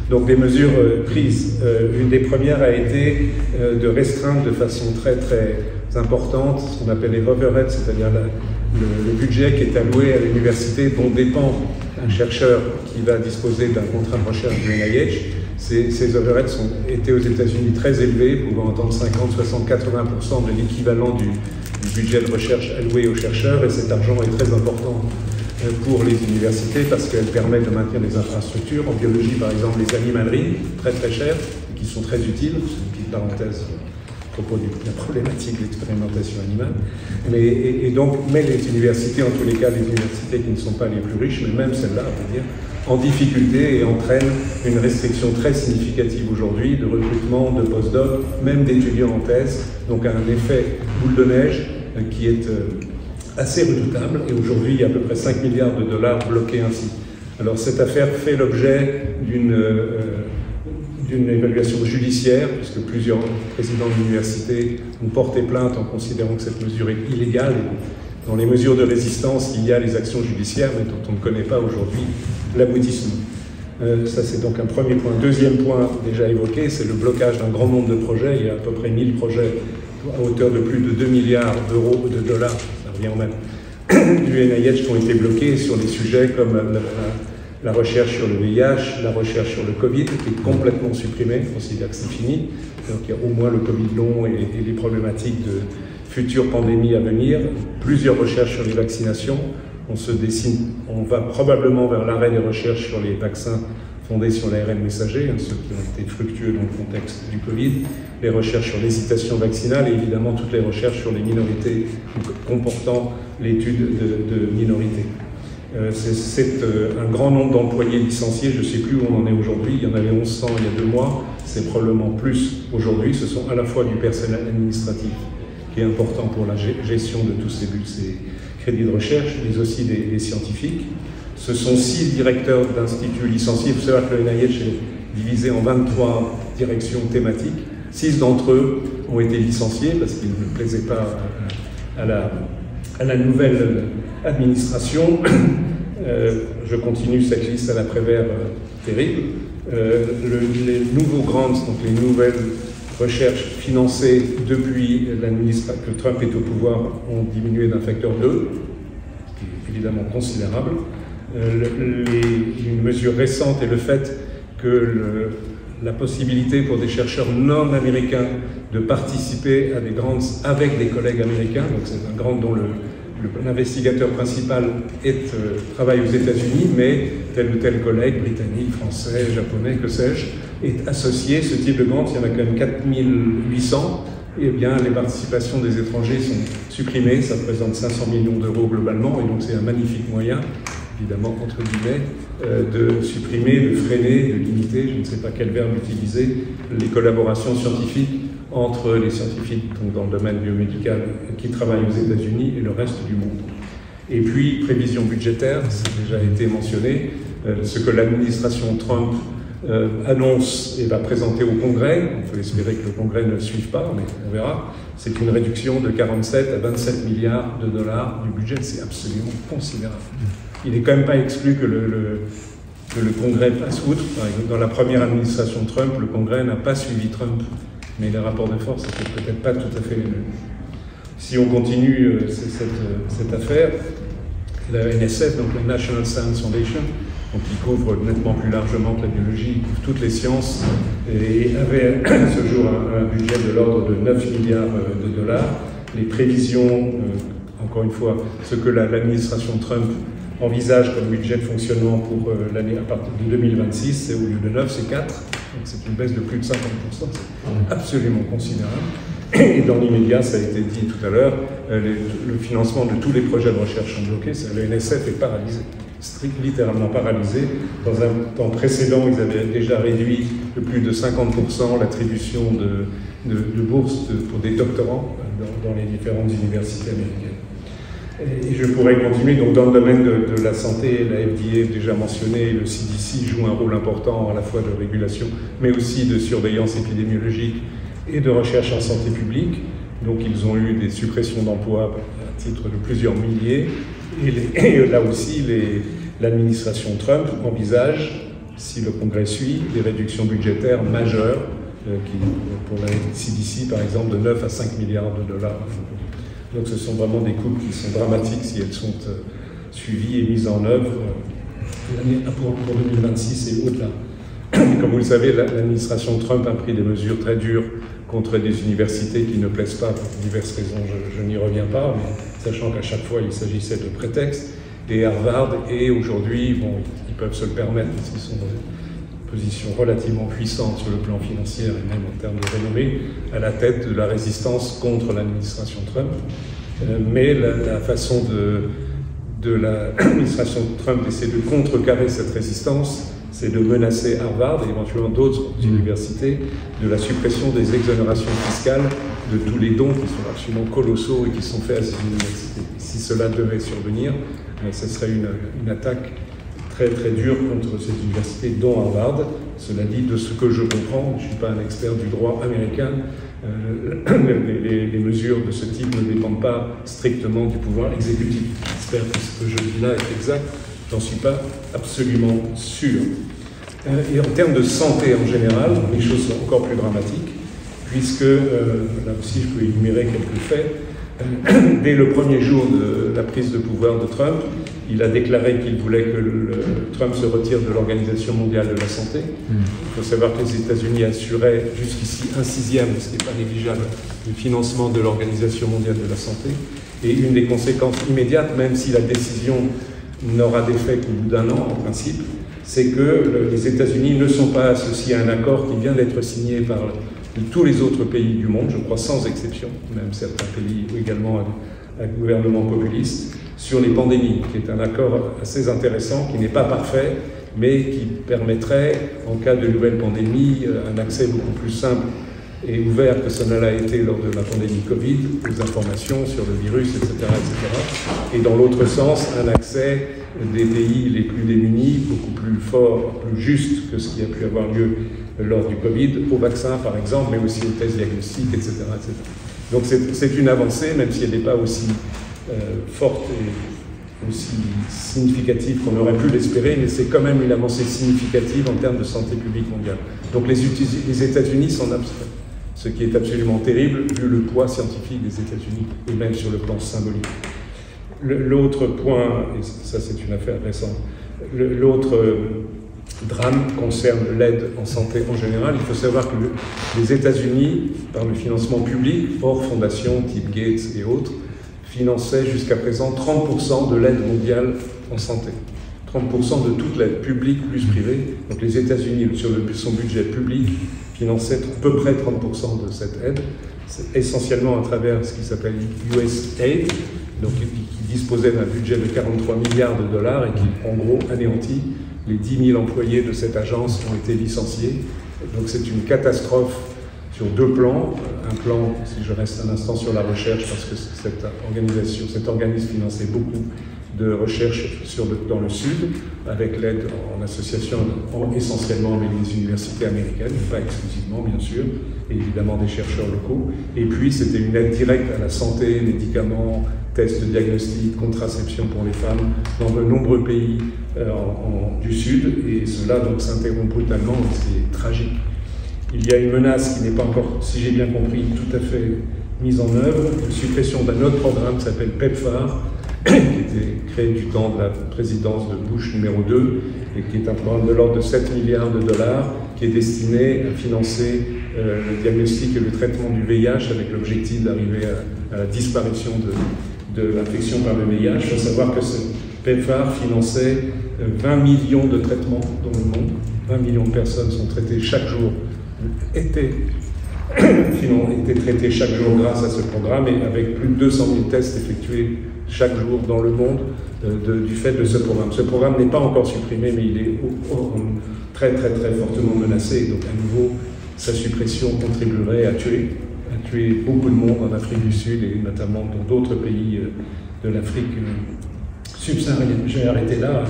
Donc des mesures prises. Une des premières a été de restreindre de façon très importante ce qu'on appelle les overheads, c'est-à-dire le budget qui est alloué à l'université dont dépend un chercheur qui va disposer d'un contrat de recherche du NIH. Ces overheads étaient aux États-Unis très élevés, pouvant atteindre 50, 60, 80% de l'équivalent du budget de recherche alloué aux chercheurs, et cet argent est très important pour les universités parce qu'elle permet de maintenir des infrastructures. En biologie, par exemple, les animaleries, très chères, qui sont très utiles. C'est une petite parenthèse à propos de la problématique de l'expérimentation animale. Mais les universités, en tous les cas, les universités qui ne sont pas les plus riches, mais même celles-là, on peut dire, en difficulté et entraînent une restriction très significative aujourd'hui de recrutement, de post-doc, même d'étudiants en thèse. Donc un effet boule de neige qui est assez redoutable, et aujourd'hui il y a à peu près 5 milliards de dollars bloqués ainsi. Alors cette affaire fait l'objet d'une évaluation judiciaire, puisque plusieurs présidents d'université ont porté plainte en considérant que cette mesure est illégale. Et dans les mesures de résistance, il y a les actions judiciaires, mais dont on ne connaît pas aujourd'hui l'aboutissement. Ça c'est donc un premier point. Deuxième point déjà évoqué, c'est le blocage d'un grand nombre de projets. Il y a à peu près 1000 projets à hauteur de plus de 2 milliards d'euros, de dollars, en même, du NIH qui ont été bloqués sur des sujets comme la recherche sur le VIH, la recherche sur le Covid, qui est complètement supprimée, on considère que c'est fini. Donc il y a au moins le Covid long et les problématiques de futures pandémies à venir, plusieurs recherches sur les vaccinations. On va probablement vers l'arrêt des recherches sur les vaccins fondés sur l'ARN messager, ceux qui ont été fructueux dans le contexte du Covid, les recherches sur l'hésitation vaccinale et évidemment toutes les recherches sur les minorités comportant l'étude de minorités. C'est un grand nombre d'employés licenciés, je ne sais plus où on en est aujourd'hui, il y en avait 1100 il y a 2 mois, c'est probablement plus aujourd'hui. Ce sont à la fois du personnel administratif qui est important pour la gestion de tous ces crédits de recherche, mais aussi des scientifiques. Ce sont 6 directeurs d'instituts licenciés. Il faut savoir que le NIH est divisé en 23 directions thématiques. 6 d'entre eux ont été licenciés parce qu'ils ne plaisaient pas à la nouvelle administration. Je continue cette liste à la Prévert terrible. Les nouveaux grants, donc les nouvelles recherches financées depuis que Trump est au pouvoir, ont diminué d'un facteur 2, ce qui est évidemment considérable. Une mesure récente est le fait que la possibilité pour des chercheurs non américains de participer à des grants avec des collègues américains, donc c'est un grant dont l'investigateur principal travaille aux États-Unis, mais tel ou tel collègue, britannique, français, japonais, que sais-je, est associé. Ce type de grant, il y en a quand même 4800. Eh bien, les participations des étrangers sont supprimées, ça représente 500 millions d'euros globalement, et donc c'est un magnifique moyen, évidemment, entre guillemets, de supprimer, de freiner, de limiter, je ne sais pas quel verbe utiliser, les collaborations scientifiques entre les scientifiques donc dans le domaine biomédical qui travaillent aux États-Unis et le reste du monde. Et puis, prévision budgétaire, ça a déjà été mentionné, ce que l'administration Trump annonce et va présenter au Congrès, on peut espérer que le Congrès ne le suive pas, mais on verra, c'est une réduction de 47 à 27 milliards de dollars du budget, c'est absolument considérable. Il n'est quand même pas exclu que le Congrès passe outre. Par exemple, dans la première administration de Trump, le Congrès n'a pas suivi Trump, mais les rapports de force n'étaient peut-être pas tout à fait les mêmes. Si on continue cette affaire, la NSF, donc la National Science Foundation, donc qui couvre nettement plus largement que la biologie, couvre toutes les sciences, et avait ce jour un budget de l'ordre de 9 milliards de dollars. Les prévisions, encore une fois, ce que l'administration Trump envisage comme budget de fonctionnement pour l'année à partir de 2026, c'est au lieu de 9, c'est 4, donc c'est une baisse de plus de 50%, c'est absolument considérable. Et dans l'immédiat, ça a été dit tout à l'heure, le financement de tous les projets de recherche sont bloqués, le NSF est paralysé. littéralement paralysés. Dans un temps précédent, ils avaient déjà réduit de plus de 50% l'attribution de bourses pour des doctorants dans les différentes universités américaines. Et je pourrais continuer. Donc, dans le domaine de la santé, la FDA, déjà mentionné, le CDC joue un rôle important à la fois de régulation, mais aussi de surveillance épidémiologique et de recherche en santé publique. Donc, ils ont eu des suppressions d'emplois à titre de plusieurs milliers. Et là aussi, l'administration Trump envisage, si le Congrès suit, des réductions budgétaires majeures, pour la CDC, par exemple, de 9 à 5 milliards de dollars. Donc ce sont vraiment des coupes qui sont dramatiques si elles sont suivies et mises en œuvre pour 2026 et au-delà. Comme vous le savez, l'administration Trump a pris des mesures très dures contre des universités qui ne plaisent pas pour diverses raisons, je n'y reviens pas, mais sachant qu'à chaque fois il s'agissait de prétextes, et Harvard, et aujourd'hui, bon, ils peuvent se le permettre parce qu'ils sont dans une position relativement puissante sur le plan financier et même en termes de renommée, à la tête de la résistance contre l'administration Trump. Mais la façon de l'administration Trump d'essayer de contrecarrer cette résistance, c'est de menacer Harvard et éventuellement d'autres universités de la suppression des exonérations fiscales de tous les dons qui sont absolument colossaux et qui sont faits à ces universités. Si cela devait survenir, ce serait une attaque très très dure contre ces universités, dont Harvard. Cela dit, de ce que je comprends, je ne suis pas un expert du droit américain, les mesures de ce type ne dépendent pas strictement du pouvoir exécutif. J'espère que ce que je dis là est exact, j'en suis pas absolument sûr. Et en termes de santé en général, les choses sont encore plus dramatiques, puisque, là aussi je peux énumérer quelques faits, dès le premier jour de la prise de pouvoir de Trump, il a déclaré qu'il voulait que Trump se retire de l'Organisation mondiale de la santé. Il faut savoir que les États-Unis assuraient jusqu'ici 1/6, ce qui n'est pas négligeable, du financement de l'Organisation mondiale de la santé. Et une des conséquences immédiates, même si la décision n'aura d'effet qu'au bout d'un an, en principe, c'est que les États-Unis ne sont pas associés à un accord qui vient d'être signé par tous les autres pays du monde, je crois sans exception, même certains pays également à gouvernement populiste, sur les pandémies, qui est un accord assez intéressant, qui n'est pas parfait, mais qui permettrait, en cas de nouvelle pandémie, un accès beaucoup plus simple et ouvert que ça ne l'a été lors de la pandémie Covid, aux informations sur le virus, etc., etc. Et dans l'autre sens, un accès des pays les plus démunis, beaucoup plus fort, plus juste que ce qui a pu avoir lieu lors du Covid, au vaccin par exemple, mais aussi aux tests diagnostiques, etc., etc. Donc c'est une avancée, même si elle n'est pas aussi forte et aussi significative qu'on aurait pu l'espérer, mais c'est quand même une avancée significative en termes de santé publique mondiale. Donc les États-Unis sont abstraits, ce qui est absolument terrible vu le poids scientifique des États-Unis et même sur le plan symbolique. L'autre point, et ça c'est une affaire récente, l'autre drame concerne l'aide en santé en général. Il faut savoir que les États-Unis, par le financement public, hors fondations type Gates et autres, finançaient jusqu'à présent 30% de l'aide mondiale en santé. 30% de toute l'aide publique plus privée. Donc les États-Unis, sur son budget public, finançaient à peu près 30% de cette aide. C'est essentiellement à travers ce qui s'appelle USAID, donc qui disposait d'un budget de 43 milliards de dollars et qui, en gros, anéantit. Les 10 000 employés de cette agence ont été licenciés. Donc c'est une catastrophe sur deux plans. Un plan, si je reste un instant sur la recherche, parce que cet organisme finançait beaucoup de recherche dans le Sud, avec l'aide en association essentiellement avec les universités américaines, mais pas exclusivement bien sûr, et évidemment des chercheurs locaux. Et puis c'était une aide directe à la santé, médicaments, tests de diagnostic, contraception pour les femmes dans de nombreux pays du Sud, et cela donc s'interrompt brutalement, et c'est tragique. Il y a une menace qui n'est pas encore, si j'ai bien compris, tout à fait mise en œuvre, une suppression d'un autre programme qui s'appelle PEPFAR, qui était créé du temps de la présidence de Bush numéro 2, et qui est un programme de l'ordre de 7 milliards de dollars, qui est destiné à financer le diagnostic et le traitement du VIH, avec l'objectif d'arriver à la disparition de l'infection par le VIH. Il faut savoir que ce PEPFAR finançait 20 millions de traitements dans le monde. 20 millions de personnes sont traitées chaque jour, été traités chaque jour grâce à ce programme et avec plus de 200 000 tests effectués chaque jour dans le monde du fait de ce programme. Ce programme n'est pas encore supprimé, mais il est très fortement menacé. Donc à nouveau, sa suppression contribuerait à tuer beaucoup de monde en Afrique du Sud et notamment dans d'autres pays de l'Afrique subsaharienne. Je vais arrêter là.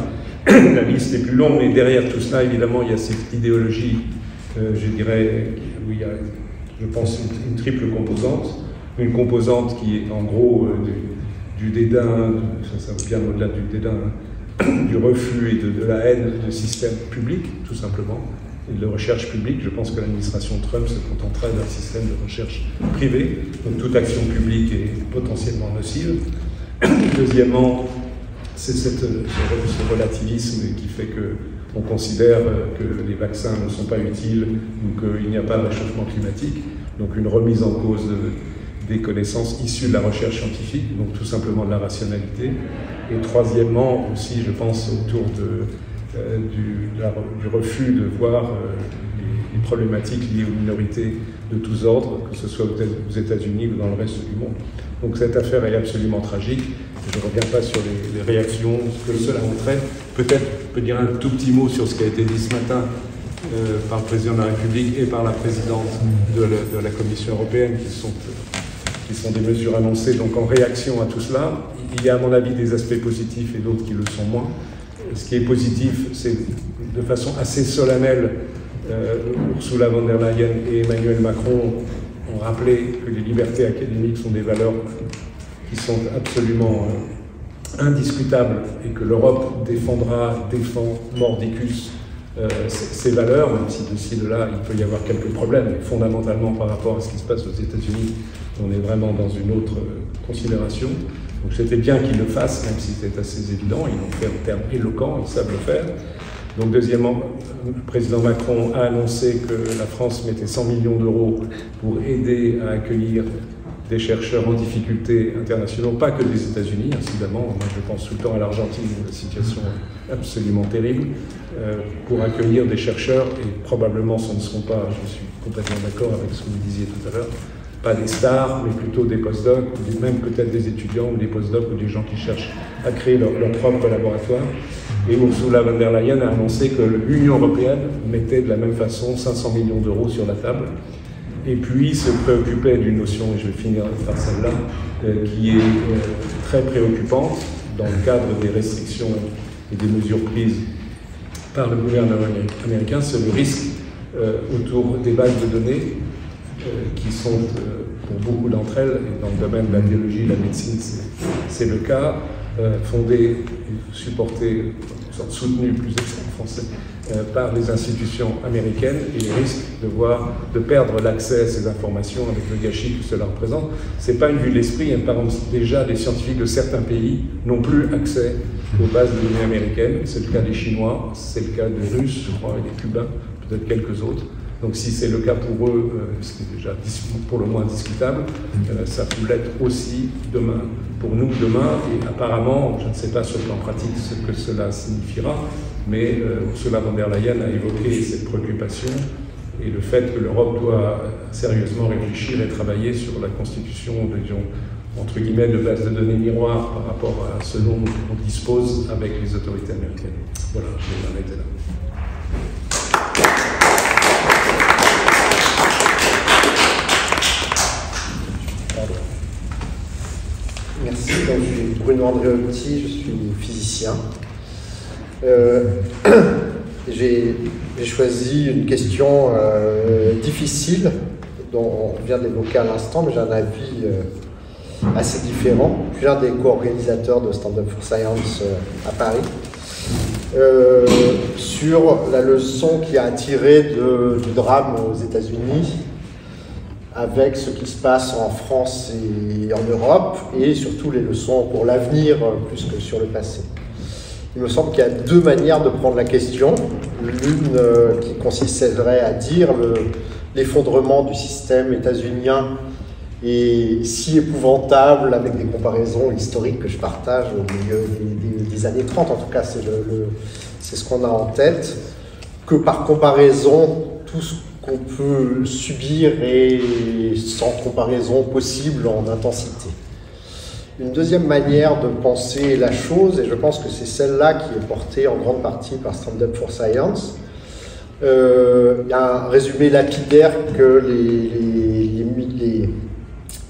La liste est plus longue, mais derrière tout cela, évidemment, il y a cette idéologie, je dirais, où il y a, je pense, une triple composante. Une composante qui est en gros du dédain, ça va bien au-delà du dédain, du refus et de la haine du système public, tout simplement, et de recherche publique. Je pense que l'administration Trump se contenterait d'un système de recherche privé, donc toute action publique est potentiellement nocive. Deuxièmement, c'est ce relativisme qui fait qu'on considère que les vaccins ne sont pas utiles ou qu'il n'y a pas de réchauffement climatique, donc une remise en cause des connaissances issues de la recherche scientifique, donc tout simplement de la rationalité. Et troisièmement, aussi, je pense, autour du refus de voir les problématiques liées aux minorités de tous ordres, que ce soit aux États-Unis ou dans le reste du monde. Donc cette affaire est absolument tragique. Je ne reviens pas sur les réactions que cela entraîne. Peut-être je peux dire un tout petit mot sur ce qui a été dit ce matin par le président de la République et par la présidente de la Commission européenne, qui sont des mesures annoncées. Donc en réaction à tout cela, il y a à mon avis des aspects positifs et d'autres qui le sont moins. Ce qui est positif, c'est de façon assez solennelle, Ursula von der Leyen et Emmanuel Macron ont rappelé que les libertés académiques sont des valeurs qui sont absolument indiscutables et que l'Europe défend mordicus ces valeurs, même si de ci, de là, il peut y avoir quelques problèmes, mais fondamentalement par rapport à ce qui se passe aux États-Unis, on est vraiment dans une autre considération. Donc c'était bien qu'ils le fassent, même si c'était assez évident, ils l'ont fait en termes éloquents, ils savent le faire. Donc deuxièmement, le président Macron a annoncé que la France mettait 100 millions d'euros pour aider à accueillir des chercheurs en difficulté internationaux, pas que des États-Unis, incidemment. Moi, je pense tout le temps à l'Argentine, où la situation est absolument terrible, pour accueillir des chercheurs, et probablement ce ne seront pas, je suis complètement d'accord avec ce que vous disiez tout à l'heure, pas des stars, mais plutôt des postdocs, ou même peut-être des étudiants, ou des postdocs, ou des gens qui cherchent à créer leur propre laboratoire. Et Ursula von der Leyen a annoncé que l'Union européenne mettait de la même façon 500 millions d'euros sur la table. Et puis se préoccupait d'une notion, et je vais finir par celle-là, qui est très préoccupante dans le cadre des restrictions et des mesures prises par le gouvernement américain, c'est le risque autour des bases de données qui sont, pour beaucoup d'entre elles, et dans le domaine de la biologie, la médecine, c'est le cas, fondées, supportées, soutenues, plus exactement en français, par les institutions américaines, et les risques de perdre l'accès à ces informations avec le gâchis que cela représente. Ce n'est pas une vue de l'esprit, par exemple, déjà les scientifiques de certains pays n'ont plus accès aux bases de données américaines. C'est le cas des Chinois, c'est le cas des Russes, je crois, et des Cubains, peut-être quelques autres. Donc si c'est le cas pour eux, ce qui est déjà pour le moins discutable, ça peut l'être aussi demain. Pour nous, demain, et apparemment, je ne sais pas sur le plan pratique ce que cela signifiera, mais Ursula von der Leyen a évoqué cette préoccupation et le fait que l'Europe doit sérieusement réfléchir et travailler sur la constitution, disons, entre guillemets, de bases de données miroirs par rapport à ce dont on dispose avec les autorités américaines. Voilà, je vais m'arrêter là. Merci, donc, je suis Bruno Andréotti, je suis physicien. J'ai choisi une question difficile, dont on vient d'évoquer à l'instant, mais j'ai un avis assez différent. Je suis un des co-organisateurs de Stand Up for Science à Paris, sur la leçon qui a tiré du drame aux États-Unis, avec ce qui se passe en France et en Europe, et surtout les leçons pour l'avenir plus que sur le passé. Il me semble qu'il y a deux manières de prendre la question. L'une qui consisterait à dire l'effondrement du système états-unien est si épouvantable, avec des comparaisons historiques que je partage au milieu des années 30, en tout cas c'est ce qu'on a en tête, que par comparaison, tout ce qu'on peut subir et sans comparaison possible en intensité. Une deuxième manière de penser la chose, et je pense que c'est celle-là qui est portée en grande partie par Stand Up for Science, il y a un résumé lapidaire que les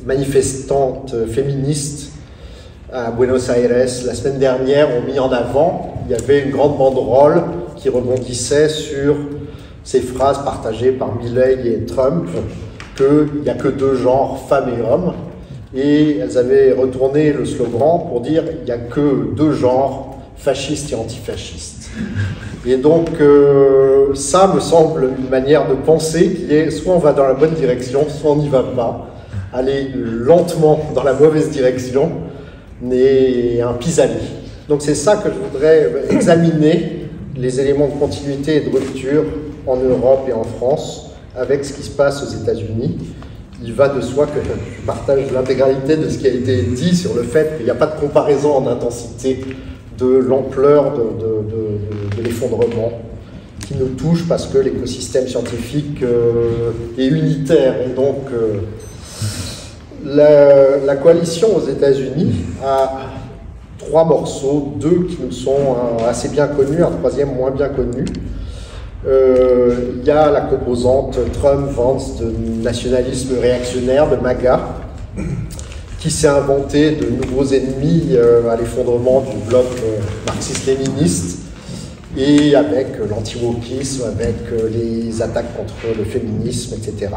manifestantes féministes à Buenos Aires la semaine dernière ont mis en avant. Il y avait une grande banderole qui rebondissait sur ces phrases partagées par Milei et Trump, qu'il n'y a que deux genres, femmes et hommes. Et elles avaient retourné le slogan pour dire il n'y a que deux genres, fascistes et antifascistes. Et donc ça me semble une manière de penser qui est soit on va dans la bonne direction, soit on n'y va pas. Aller lentement dans la mauvaise direction n'est un pis-aller. Donc c'est ça que je voudrais examiner, les éléments de continuité et de rupture en Europe et en France avec ce qui se passe aux États-Unis. Il va de soi que je partage l'intégralité de ce qui a été dit sur le fait qu'il n'y a pas de comparaison en intensité de l'ampleur de l'effondrement qui nous touche parce que l'écosystème scientifique est unitaire. Et donc, la coalition aux États-Unis a trois morceaux, deux qui nous sont assez bien connus, un troisième moins bien connu. Il y a la composante Trump-Vance de nationalisme réactionnaire, de MAGA, qui s'est inventé de nouveaux ennemis à l'effondrement du bloc marxiste-léniniste, et avec l'anti-wokisme, avec les attaques contre le féminisme, etc.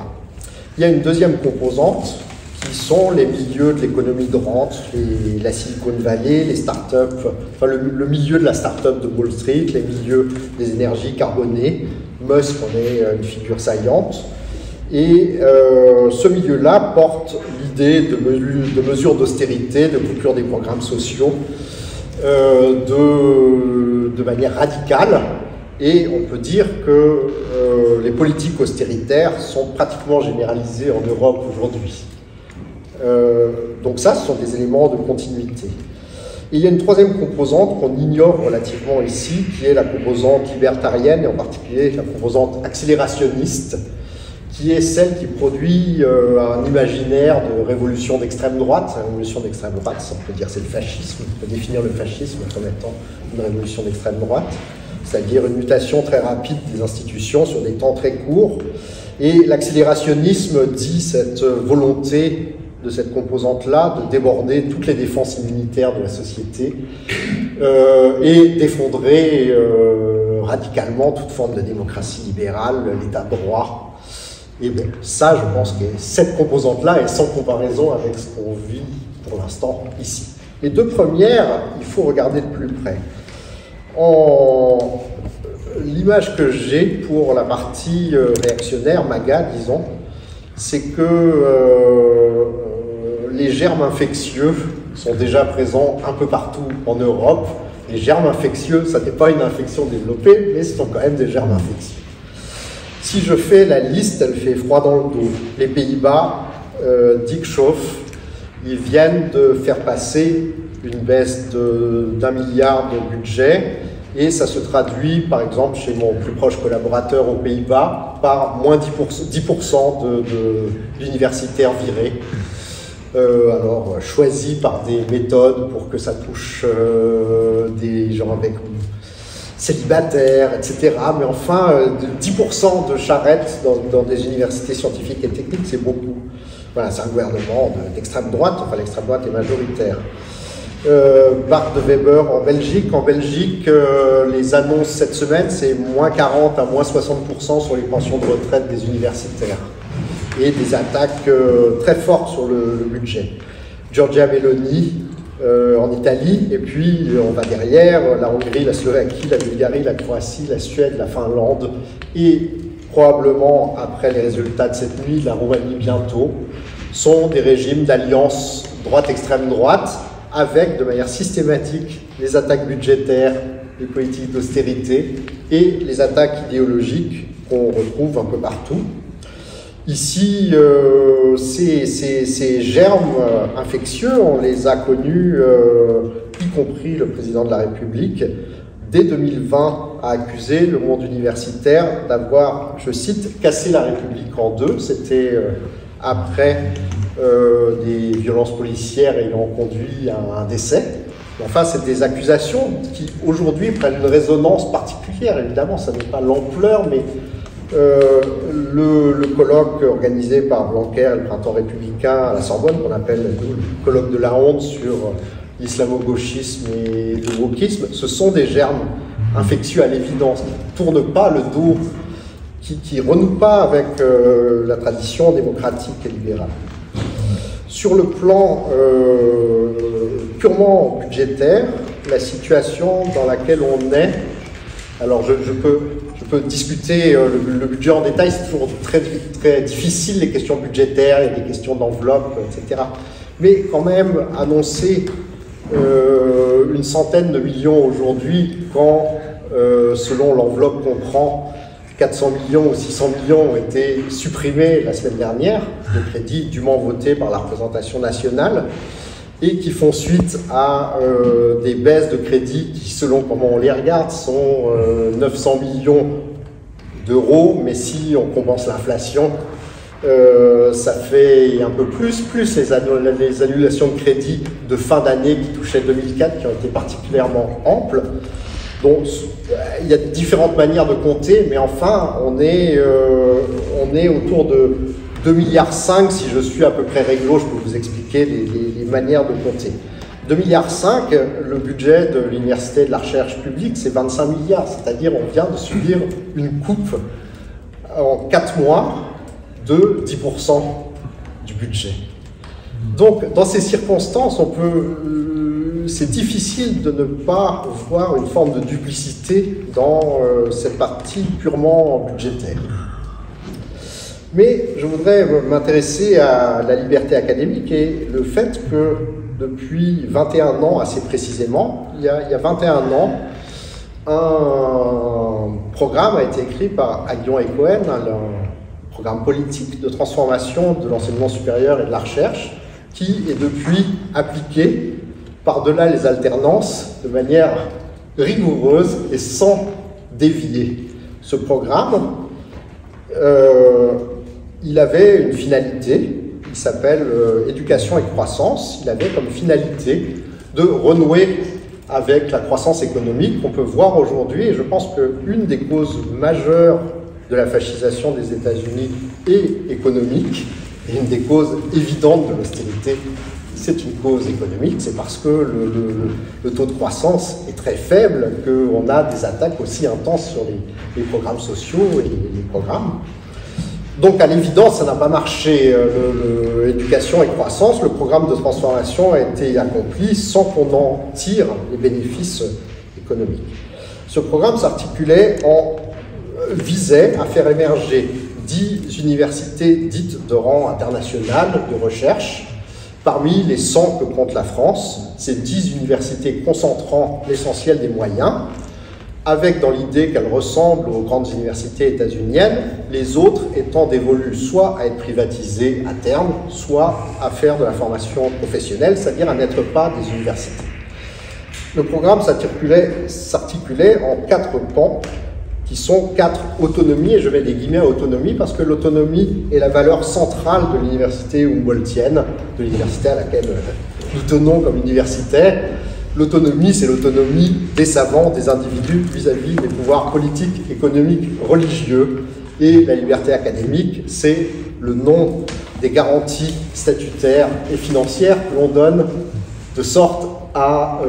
Il y a une deuxième composante, qui sont les milieux de l'économie de rente, la Silicon Valley, les startups, enfin le milieu de la startup de Wall Street, les milieux des énergies carbonées. Musk en est une figure saillante. Et ce milieu-là porte l'idée de mesures d'austérité, de coupure des programmes sociaux, de manière radicale. Et on peut dire que les politiques austéritaires sont pratiquement généralisées en Europe aujourd'hui. Donc ça, ce sont des éléments de continuité. Et il y a une troisième composante qu'on ignore relativement ici, qui est la composante libertarienne, et en particulier la composante accélérationniste, qui est celle qui produit un imaginaire de révolution d'extrême droite. La révolution d'extrême droite, ça, on peut dire c'est le fascisme, on peut définir le fascisme comme étant une révolution d'extrême droite, c'est-à-dire une mutation très rapide des institutions sur des temps très courts. Et l'accélérationnisme dit cette volonté de cette composante-là, de déborder toutes les défenses immunitaires de la société et d'effondrer radicalement toute forme de démocratie libérale, l'état de droit. Et bon, ça, je pense que cette composante-là est sans comparaison avec ce qu'on vit pour l'instant ici. Les deux premières, il faut regarder de plus près. L'image que j'ai pour la partie réactionnaire, MAGA, disons, c'est que les germes infectieux sont déjà présents un peu partout en Europe. Les germes infectieux, ça n'est pas une infection développée, mais ce sont quand même des germes infectieux. Si je fais la liste, elle fait froid dans le dos. Les Pays-Bas, Dick Schoof, ils viennent de faire passer une baisse d'1 milliard de budget, et ça se traduit, par exemple, chez mon plus proche collaborateur aux Pays-Bas, par moins 10% d'universitaires virés. Alors, choisis par des méthodes pour que ça touche des gens avec célibataires, etc. Mais enfin, 10% de charrettes dans des universités scientifiques et techniques, c'est beaucoup. Voilà, c'est un gouvernement d'extrême droite, enfin l'extrême droite est majoritaire. Bart de Weber en Belgique. En Belgique, les annonces cette semaine, c'est moins 40 à moins 60% sur les pensions de retraite des universitaires. Et des attaques très fortes sur le budget. Giorgia Meloni en Italie, et puis on va derrière, la Hongrie, la Slovaquie, la Bulgarie, la Croatie, la Suède, la Finlande, et probablement, après les résultats de cette nuit, la Roumanie bientôt, sont des régimes d'alliance droite-extrême droite, avec de manière systématique les attaques budgétaires, les politiques d'austérité et les attaques idéologiques qu'on retrouve un peu partout. Ici, ces germes infectieux, on les a connus, y compris le président de la République, dès 2020, a accusé le monde universitaire d'avoir, je cite, cassé la République en deux. C'était après des violences policières ayant conduit à un décès. Enfin, c'est des accusations qui, aujourd'hui, prennent une résonance particulière. Évidemment, ça n'est pas l'ampleur, mais le colloque organisé par Blanquer et le Printemps républicain à la Sorbonne, qu'on appelle le colloque de la honte sur l'islamo-gauchisme et le wokisme, ce sont des germes infectieux à l'évidence, qui ne tournent pas le dos, qui ne renouent pas avec la tradition démocratique et libérale. Sur le plan purement budgétaire, la situation dans laquelle on est, alors je peux discuter le budget en détail, c'est toujours très, très difficile, les questions budgétaires, il y a des questions d'enveloppe, etc. Mais quand même, annoncer une centaine de millions aujourd'hui, quand, selon l'enveloppe qu'on prend, 400 millions ou 600 millions ont été supprimés la semaine dernière, de crédits dûment votés par la représentation nationale, et qui font suite à des baisses de crédits qui, selon comment on les regarde, sont 900 millions d'euros, mais si on compense l'inflation, ça fait un peu plus les annulations de crédits de fin d'année qui touchaient 2004, qui ont été particulièrement amples. Donc, il y a différentes manières de compter, mais enfin, on est autour de 2,5 milliards. Si je suis à peu près réglo, je peux vous expliquer les manières de compter. 2,5 milliards, le budget de l'université et de la recherche publique, c'est 25 milliards. C'est-à-dire, on vient de subir une coupe en 4 mois de 10% du budget. Donc, dans ces circonstances, c'est difficile de ne pas voir une forme de duplicité dans cette partie purement budgétaire. Mais je voudrais m'intéresser à la liberté académique et le fait que depuis 21 ans, assez précisément, il y a 21 ans, un programme a été écrit par Aghion et Cohen, un programme politique de transformation de l'enseignement supérieur et de la recherche, qui est depuis appliqué par-delà les alternances de manière rigoureuse et sans dévier. Ce programme, il avait une finalité, il s'appelle éducation et croissance. Il avait comme finalité de renouer avec la croissance économique qu'on peut voir aujourd'hui, et je pense qu'une des causes majeures de la fascisation des États-Unis est économique, et une des causes évidentes de l'austérité, c'est une cause économique, c'est parce que le taux de croissance est très faible qu'on a des attaques aussi intenses sur les programmes sociaux et les programmes. Donc à l'évidence, ça n'a pas marché, éducation et croissance, le programme de transformation a été accompli sans qu'on en tire les bénéfices économiques. Ce programme visait à faire émerger 10 universités dites de rang international de recherche. Parmi les 100 que compte la France, ces 10 universités concentrant l'essentiel des moyens, avec dans l'idée qu'elles ressemblent aux grandes universités états-uniennes, les autres étant dévolues soit à être privatisées à terme, soit à faire de la formation professionnelle, c'est-à-dire à n'être pas des universités. Le programme s'articulait en 4 pans, qui sont 4 autonomies, et je mets des guillemets à autonomie parce que l'autonomie est la valeur centrale de l'université humboldtienne, de l'université à laquelle nous tenons comme universitaires. L'autonomie, c'est l'autonomie des savants, des individus vis-à-vis des pouvoirs politiques, économiques, religieux. Et la liberté académique, c'est le nom des garanties statutaires et financières que l'on donne de sorte à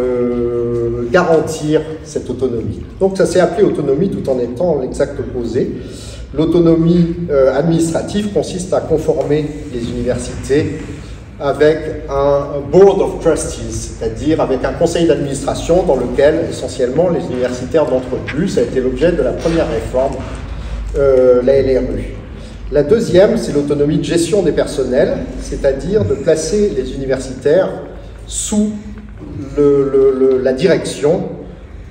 garantir cette autonomie. Donc ça s'est appelé autonomie tout en étant l'exact opposé. L'autonomie administrative consiste à conformer les universités avec un Board of Trustees, c'est-à-dire avec un conseil d'administration dans lequel essentiellement les universitaires n'entrent plus. Ça a été l'objet de la première réforme, la LRU. La deuxième, c'est l'autonomie de gestion des personnels, c'est-à-dire de placer les universitaires sous la direction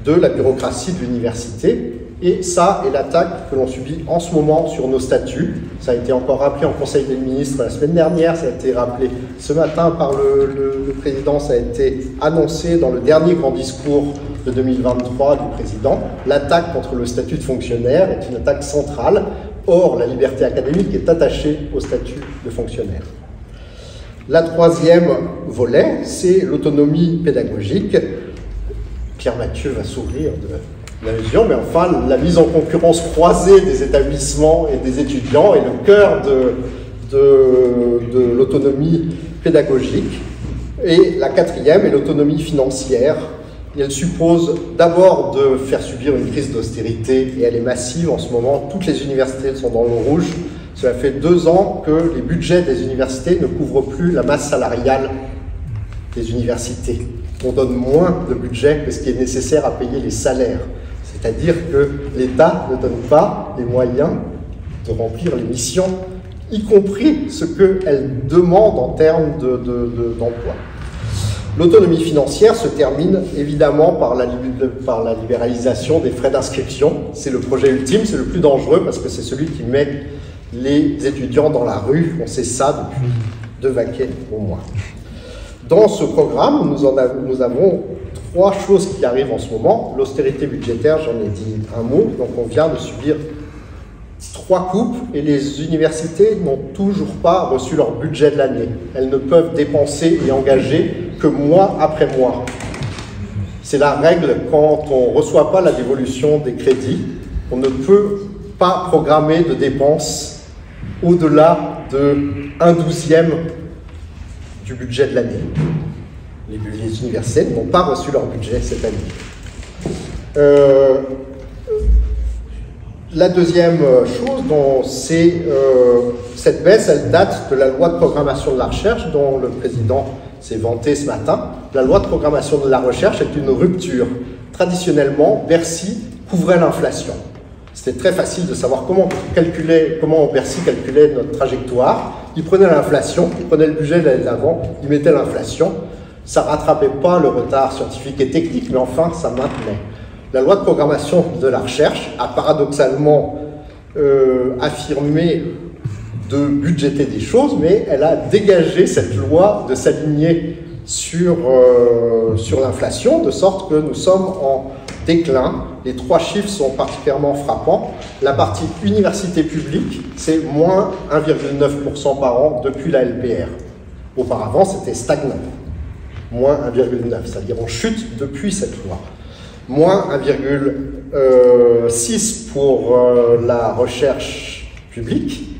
de la bureaucratie de l'université. Et ça est l'attaque que l'on subit en ce moment sur nos statuts. Ça a été encore rappelé en Conseil des ministres la semaine dernière, ça a été rappelé ce matin par le président, ça a été annoncé dans le dernier grand discours de 2023 du président, l'attaque contre le statut de fonctionnaire est une attaque centrale. Or, la liberté académique est attachée au statut de fonctionnaire. La troisième volet, c'est l'autonomie pédagogique. Pierre Mathieu va sourire de l'allusion, mais enfin, la mise en concurrence croisée des établissements et des étudiants est le cœur de l'autonomie pédagogique. Et la quatrième est l'autonomie financière. Elle suppose d'abord de faire subir une crise d'austérité, et elle est massive en ce moment. Toutes les universités sont dans le rouge. Cela fait 2 ans que les budgets des universités ne couvrent plus la masse salariale des universités. On donne moins de budget que ce qui est nécessaire à payer les salaires. C'est-à-dire que l'État ne donne pas les moyens de remplir les missions, y compris ce qu'elle demande en termes d'emploi. L'autonomie financière se termine évidemment par la libéralisation des frais d'inscription. C'est le projet ultime, c'est le plus dangereux parce que c'est celui qui met les étudiants dans la rue. On sait ça depuis 2 vaquets au moins. Dans ce programme, nous avons 3 choses qui arrivent en ce moment. L'austérité budgétaire, j'en ai dit un mot. Donc on vient de subir 3 coupes et les universités n'ont toujours pas reçu leur budget de l'année. Elles ne peuvent dépenser et engager que mois après mois. C'est la règle quand on ne reçoit pas la dévolution des crédits. On ne peut pas programmer de dépenses au-delà de 1/12e du budget de l'année. Les universités n'ont pas reçu leur budget cette année. La deuxième chose, c'est cette baisse, elle date de la loi de programmation de la recherche dont le président s'est vanté ce matin. La loi de programmation de la recherche est une rupture. Traditionnellement, Bercy couvrait l'inflation. C'était très facile de savoir comment Bercy calculait notre trajectoire. Il prenait l'inflation, il prenait le budget de l'année d'avant, il mettait l'inflation. Ça ne rattrapait pas le retard scientifique et technique, mais enfin, ça maintenait. La loi de programmation de la recherche a paradoxalement affirmé de budgéter des choses, mais elle a dégagé cette loi de s'aligner sur l'inflation, de sorte que nous sommes en déclin. Les 3 chiffres sont particulièrement frappants. La partie université publique, c'est moins 1,9% par an depuis la LPR. Auparavant, c'était stagnant. Moins 1,9, c'est-à-dire en chute depuis cette loi. Moins 1,6 pour la recherche publique.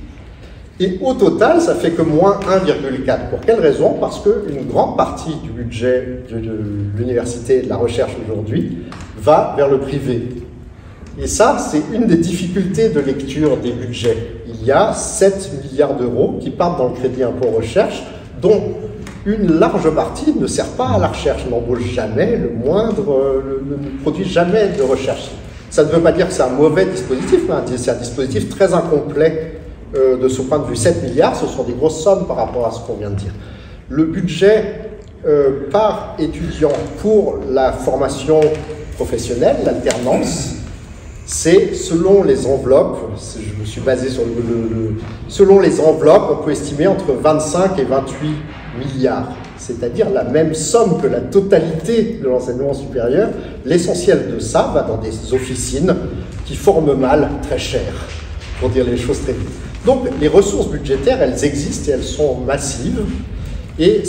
Et au total, ça fait que moins 1,4. Pour quelle raison? Parce qu'une grande partie du budget de l'université et de la recherche aujourd'hui va vers le privé. Et ça, c'est une des difficultés de lecture des budgets. Il y a 7 milliards d'euros qui partent dans le crédit impôt recherche, dont une large partie ne sert pas à la recherche, n'embauche jamais ne produit jamais de recherche. Ça ne veut pas dire que c'est un mauvais dispositif, mais c'est un dispositif très incomplet de ce point de vue. 7 milliards, ce sont des grosses sommes par rapport à ce qu'on vient de dire. Le budget par étudiant pour la formation professionnelle, l'alternance, c'est selon les enveloppes, je me suis basé sur selon les enveloppes, on peut estimer entre 25 et 28 milliards, c'est-à-dire la même somme que la totalité de l'enseignement supérieur. L'essentiel de ça va dans des officines qui forment mal très cher, pour dire les choses très vite. Donc les ressources budgétaires, elles existent et elles sont massives, et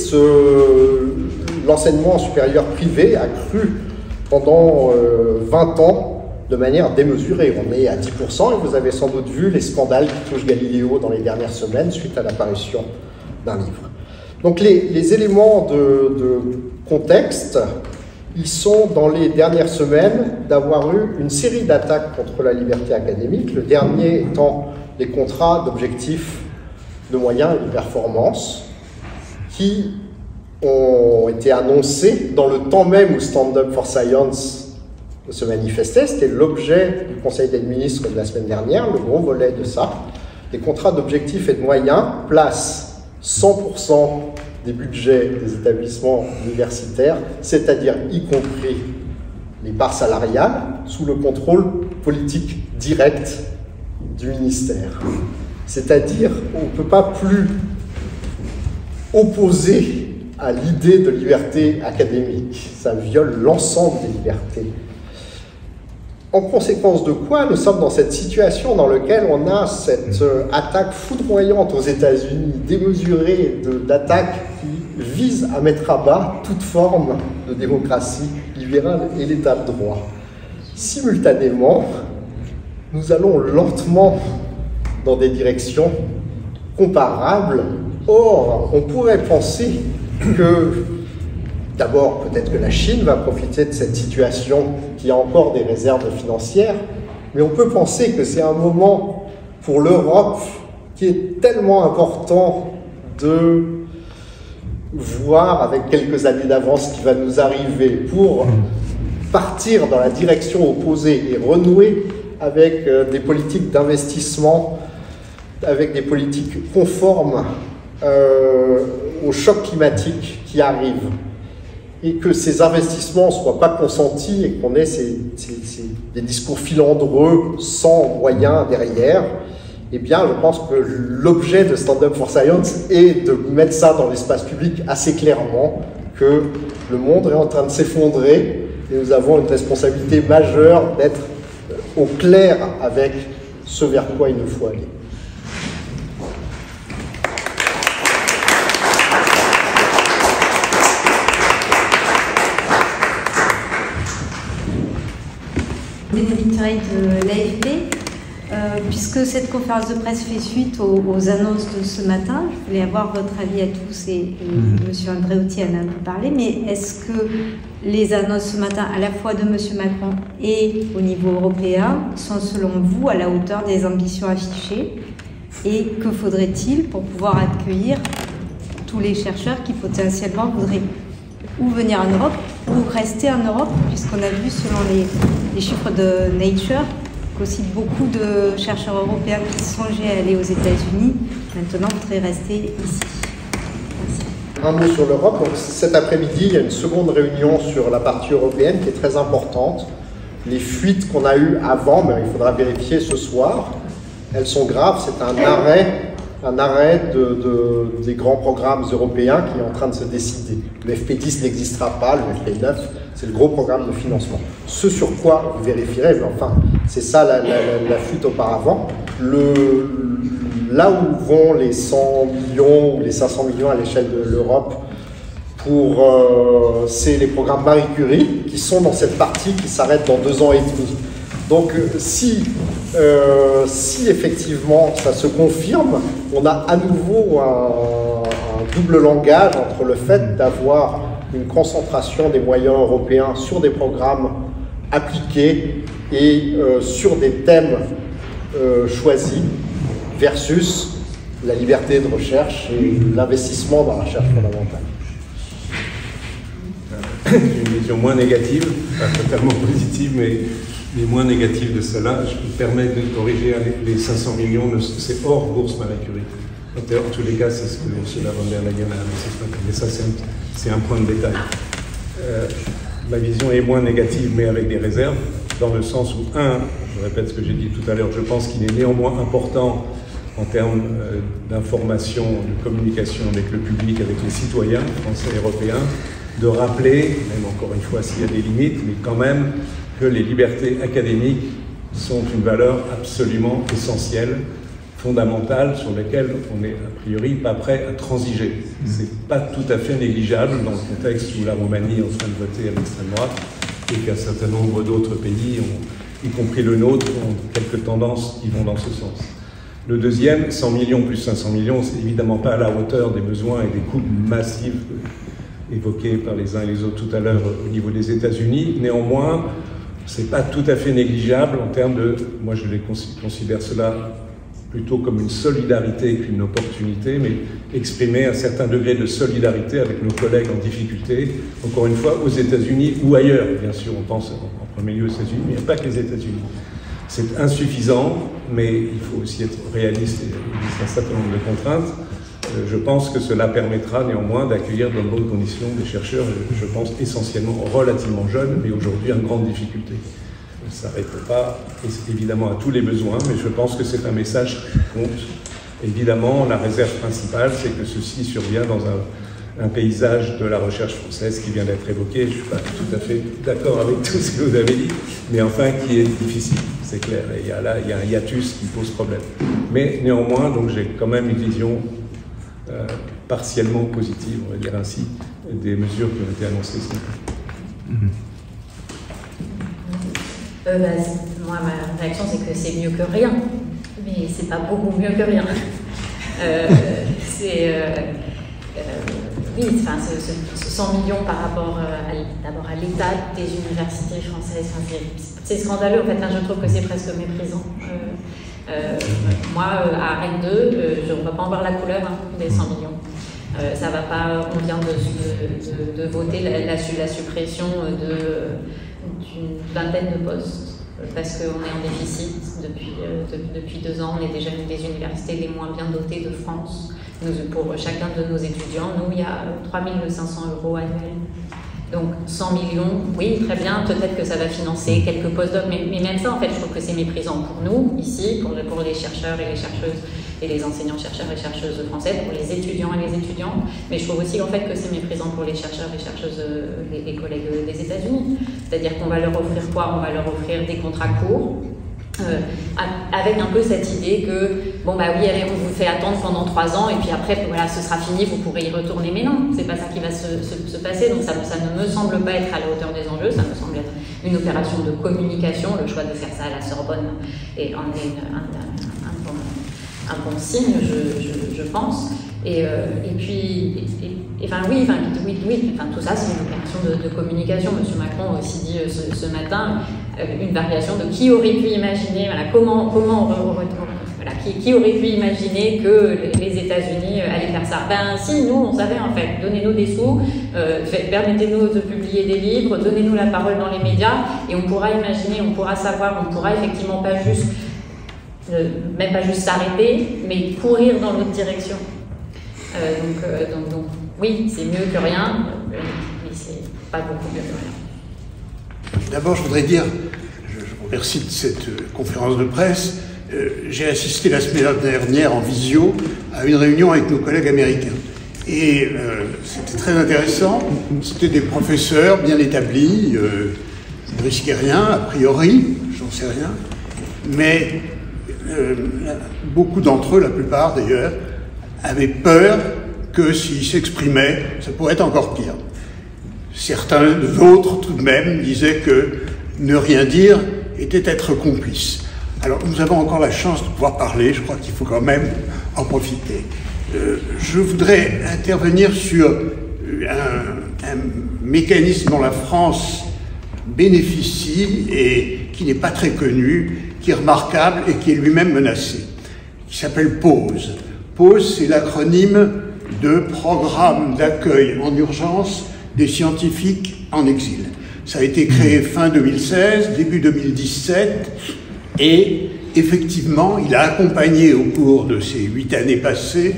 l'enseignement supérieur privé a cru pendant 20 ans de manière démesurée. On est à 10%, et vous avez sans doute vu les scandales qui touchent Galiléo dans les dernières semaines suite à l'apparition d'un livre. Donc les éléments de contexte, ils sont dans les dernières semaines d'avoir eu une série d'attaques contre la liberté académique, le dernier étant les contrats d'objectifs de moyens et de performance qui ont été annoncés dans le temps même où Stand Up for Science se manifestait. C'était l'objet du Conseil des ministres de la semaine dernière, le gros volet de ça. Les contrats d'objectifs et de moyens placent 100% des budgets des établissements universitaires, c'est-à-dire y compris les parts salariales, sous le contrôle politique direct du ministère. C'est-à-dire qu'on ne peut pas plus opposer à l'idée de liberté académique. Ça viole l'ensemble des libertés. En conséquence de quoi, nous sommes dans cette situation dans laquelle on a cette attaque foudroyante aux États-Unis, démesurée d'attaques qui visent à mettre à bas toute forme de démocratie libérale et l'État de droit. Simultanément, nous allons lentement dans des directions comparables. Or, on pourrait penser que, d'abord, peut-être que la Chine va profiter de cette situation qui a encore des réserves financières, mais on peut penser que c'est un moment pour l'Europe qui est tellement important de voir avec quelques années d'avance ce qui va nous arriver pour partir dans la direction opposée et renouer avec des politiques d'investissement, avec des politiques conformes au choc climatique qui arrive, et que ces investissements ne soient pas consentis et qu'on ait des discours filandreux sans moyens derrière. Eh bien, je pense que l'objet de Stand Up for Science est de mettre ça dans l'espace public assez clairement, que le monde est en train de s'effondrer et nous avons une responsabilité majeure d'être au clair avec ce vers quoi il nous faut aller. De l'AFP, puisque cette conférence de presse fait suite aux annonces de ce matin, je voulais avoir votre avis à tous et M. Andreotti en a un peu parlé, mais est-ce que les annonces ce matin, à la fois de M. Macron et au niveau européen, sont selon vous à la hauteur des ambitions affichées? Et que faudrait-il pour pouvoir accueillir tous les chercheurs qui potentiellement voudraient ou venir en Europe ou rester en Europe, puisqu'on a vu selon les chiffres de Nature qu'aussi beaucoup de chercheurs européens qui songeaient à aller aux États-Unis maintenant voudraient rester ici. Merci. Un mot sur l'Europe. Donc, cet après-midi, il y a une seconde réunion sur la partie européenne qui est très importante. Les fuites qu'on a eues avant, mais il faudra vérifier ce soir, elles sont graves. C'est un arrêt des grands programmes européens qui est en train de se décider. Le FP10 n'existera pas, le FP9, c'est le gros programme de financement. Ce sur quoi vous vérifierez, mais enfin, c'est ça la fuite auparavant. Là où vont les 100 millions ou les 500 millions à l'échelle de l'Europe, c'est les programmes Marie Curie qui sont dans cette partie qui s'arrête dans 2 ans et demi. Donc si effectivement ça se confirme, on a à nouveau un double langage entre le fait d'avoir une concentration des moyens européens sur des programmes appliqués et sur des thèmes choisis versus la liberté de recherche et l'investissement dans la recherche fondamentale. Une vision moins négative, pas totalement positive, mais moins négative de cela. Je me permets de corriger les 500 millions, c'est hors bourse Marie Curie. En tous les cas, c'est ce que Ursula von der Leyen a annoncé ce matin. Mais ça, c'est un point de détail. Ma vision est moins négative, mais avec des réserves, dans le sens où, je répète ce que j'ai dit tout à l'heure, je pense qu'il est néanmoins important en termes d'information, de communication avec le public, avec les citoyens français et européens, de rappeler, même encore une fois s'il y a des limites, mais quand même que les libertés académiques sont une valeur absolument essentielle, fondamentale, sur laquelle on n'est a priori pas prêt à transiger. C'est pas tout à fait négligeable dans le contexte où la Roumanie est en train de voter à l'extrême droite et qu'un certain nombre d'autres pays, y compris le nôtre, ont quelques tendances qui vont dans ce sens. Le deuxième, 100 millions plus 500 millions, c'est évidemment pas à la hauteur des besoins et des coûts massifs évoqués par les uns et les autres tout à l'heure au niveau des États-Unis. Néanmoins, c'est pas tout à fait négligeable en termes de, moi je considère cela plutôt comme une solidarité qu'une opportunité, mais exprimer un certain degré de solidarité avec nos collègues en difficulté, encore une fois, aux États-Unis ou ailleurs. Bien sûr, on pense en premier lieu aux États-Unis, mais il n'y a pas que les États-Unis. C'est insuffisant, mais il faut aussi être réaliste et il existe un certain nombre de contraintes. Je pense que cela permettra néanmoins d'accueillir dans de bonnes conditions des chercheurs, je pense essentiellement relativement jeunes, mais aujourd'hui en grande difficulté. Ça ne répond pas évidemment à tous les besoins, mais je pense que c'est un message qui compte. Évidemment, la réserve principale, c'est que ceci survient dans un paysage de la recherche française qui vient d'être évoqué. Je ne suis pas tout à fait d'accord avec tout ce que vous avez dit, mais enfin qui est difficile, c'est clair. Et il y a un hiatus qui pose problème. Mais néanmoins, donc j'ai quand même une vision partiellement positive, on va dire ainsi, des mesures qui ont été annoncées ce matin. Moi, ma réaction, c'est que c'est mieux que rien, mais c'est pas beaucoup mieux que rien. Oui, enfin, ce 100 millions par rapport d'abord à l'état des universités françaises, c'est scandaleux en fait, hein, je trouve que c'est presque méprisant. Moi, à Rennes 2, je ne vais pas en voir la couleur des 100 millions. Ça va pas, on vient de voter la suppression d'une vingtaine de postes. Parce qu'on est en déficit depuis 2 ans, on est déjà une des universités les moins bien dotées de France. Pour chacun de nos étudiants, nous, il y a 3 500 € annuels. Donc 100 millions, oui, très bien, peut-être que ça va financer quelques postdocs, mais même ça, en fait, je trouve que c'est méprisant pour nous, ici, pour les chercheurs et les chercheuses, et les enseignants chercheurs et chercheuses français, pour les étudiants et les étudiantes, mais je trouve aussi en fait que c'est méprisant pour les chercheurs et chercheuses, les collègues des États-Unis. C'est-à-dire qu'on va leur offrir quoi? On va leur offrir des contrats courts, avec un peu cette idée que, bon bah oui, allez, on vous fait attendre pendant 3 ans, et puis après, voilà, ce sera fini, vous pourrez y retourner. Mais non, c'est pas ça qui va se passer, donc ça ne me semble pas être à la hauteur des enjeux, ça me semble être une opération de communication. Le choix de faire ça à la Sorbonne est un bon signe, je pense. Tout ça, c'est une opération de communication. Monsieur Macron a aussi dit ce matin une variation de qui aurait pu imaginer, qui aurait pu imaginer que les États-Unis allaient faire ça. Ben si, nous, on savait en fait. Donnez-nous des sous, permettez-nous de publier des livres, donnez-nous la parole dans les médias, et on pourra imaginer, on pourra savoir, on pourra effectivement même pas juste s'arrêter, mais courir dans l'autre direction. Donc, oui, c'est mieux que rien, mais c'est pas beaucoup mieux que rien. D'abord, je voudrais dire, je vous remercie de cette conférence de presse. J'ai assisté la semaine dernière en visio à une réunion avec nos collègues américains. Et c'était très intéressant. C'était des professeurs bien établis, ils ne risquaient rien, a priori, j'en sais rien. Mais beaucoup d'entre eux, la plupart d'ailleurs, avaient peur que s'ils s'exprimaient, ça pourrait être encore pire. Certains autres, tout de même, disaient que ne rien dire était être complice. Alors, nous avons encore la chance de pouvoir parler, je crois qu'il faut quand même en profiter. Je voudrais intervenir sur un mécanisme dont la France bénéficie et qui n'est pas très connu, qui est remarquable et qui est lui-même menacé, qui s'appelle PAUSE. PAUSE, c'est l'acronyme de Programme d'accueil en urgence des scientifiques en exil. Ça a été créé fin 2016, début 2017, et effectivement, il a accompagné au cours de ces 8 années passées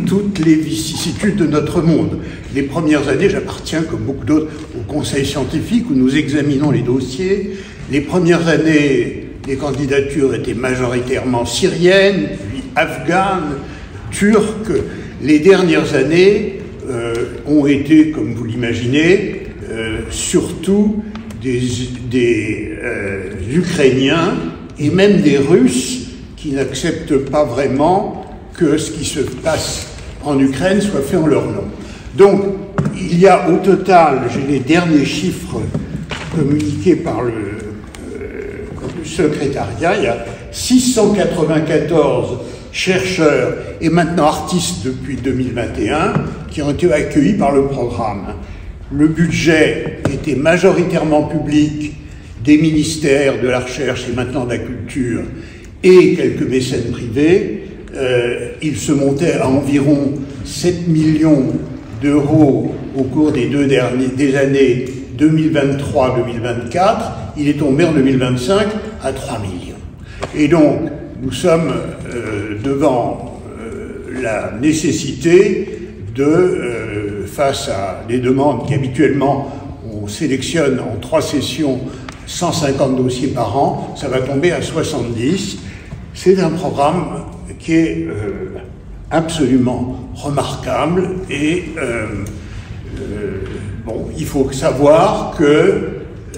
toutes les vicissitudes de notre monde. Les premières années, j'appartiens, comme beaucoup d'autres, au conseil scientifique où nous examinons les dossiers. Les premières années, les candidatures étaient majoritairement syriennes, puis afghanes, turques. Les dernières années ont été, comme vous l'imaginez, surtout des Ukrainiens et même des Russes qui n'acceptent pas vraiment que ce qui se passe en Ukraine soit fait en leur nom. Donc, il y a au total, j'ai les derniers chiffres communiqués par le secrétariat, il y a 694 chercheurs et maintenant artistes depuis 2021 qui ont été accueillis par le programme. Le budget était majoritairement public des ministères de la Recherche et maintenant de la Culture et quelques mécènes privés. Il se montait à environ 7 millions d'euros au cours des des années 2023-2024. Il est tombé en 2025 à 3 millions. Et donc, nous sommes devant la nécessité de, face à des demandes qui habituellement on sélectionne en 3 sessions 150 dossiers par an, ça va tomber à 70. C'est un programme qui est absolument remarquable et bon, il faut savoir que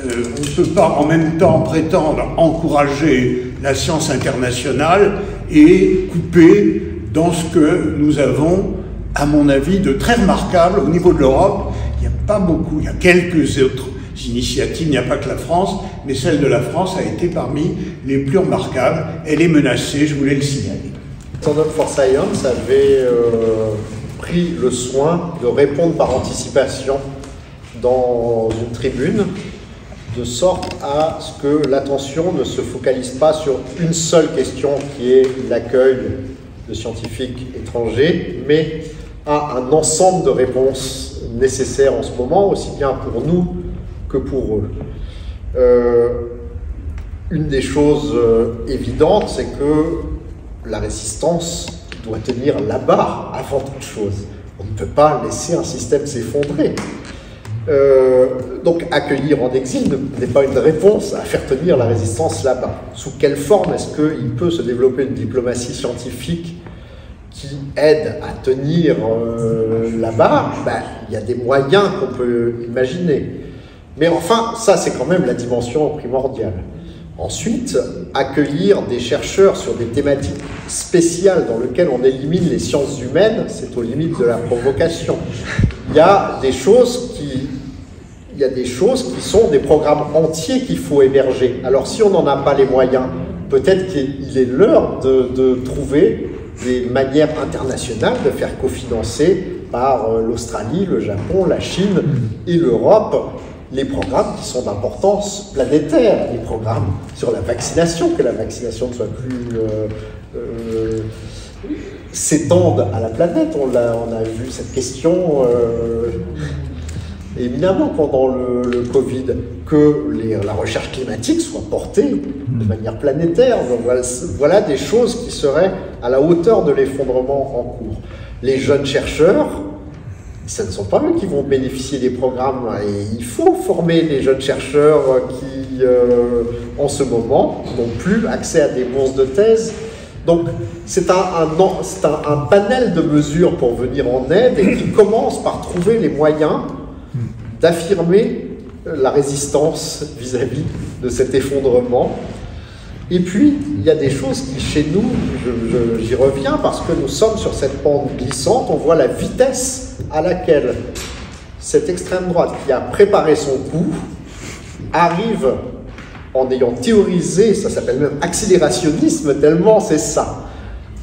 on ne peut pas en même temps prétendre encourager la science internationale et couper dans ce que nous avons, à mon avis, de très remarquable au niveau de l'Europe. Il n'y a pas beaucoup, il y a quelques autres initiatives, il n'y a pas que la France, mais celle de la France a été parmi les plus remarquables. Elle est menacée, je voulais le signaler. Stand Up for Science avait pris le soin de répondre par anticipation dans une tribune, de sorte à ce que l'attention ne se focalise pas sur une seule question qui est l'accueil de scientifiques étrangers, mais à un ensemble de réponses nécessaires en ce moment, aussi bien pour nous que pour eux. Une des choses évidentes, c'est que la résistance doit tenir la barre avant toute chose. On ne peut pas laisser un système s'effondrer. Donc accueillir en exil n'est pas une réponse à faire tenir la résistance là-bas. Sous quelle forme est-ce qu'il peut se développer une diplomatie scientifique qui aide à tenir la barre? Il y a des moyens qu'on peut imaginer. Mais enfin, ça c'est quand même la dimension primordiale. Ensuite, accueillir des chercheurs sur des thématiques spéciales dans lesquelles on élimine les sciences humaines, c'est aux limites de la provocation. Il y a des choses qui sont des programmes entiers qu'il faut héberger. Alors si on n'en a pas les moyens, peut-être qu'il est l'heure de trouver des manières internationales de faire cofinancer par l'Australie, le Japon, la Chine et l'Europe les programmes qui sont d'importance planétaire, les programmes sur la vaccination, que la vaccination ne soit plus s'étende à la planète. On a vu cette question éminemment pendant le Covid, que la recherche climatique soit portée de manière planétaire. Donc voilà des choses qui seraient à la hauteur de l'effondrement en cours. Les jeunes chercheurs, ce ne sont pas eux qui vont bénéficier des programmes, et il faut former des jeunes chercheurs qui, en ce moment, n'ont plus accès à des bourses de thèse. Donc, c'est un panel de mesures pour venir en aide et qui commence par trouver les moyens d'affirmer la résistance vis-à-vis de cet effondrement. Et puis, il y a des choses qui, chez nous, j'y reviens, parce que nous sommes sur cette pente glissante, on voit la vitesse à laquelle cette extrême droite qui a préparé son coup arrive, en ayant théorisé, ça s'appelle même accélérationnisme, tellement c'est ça,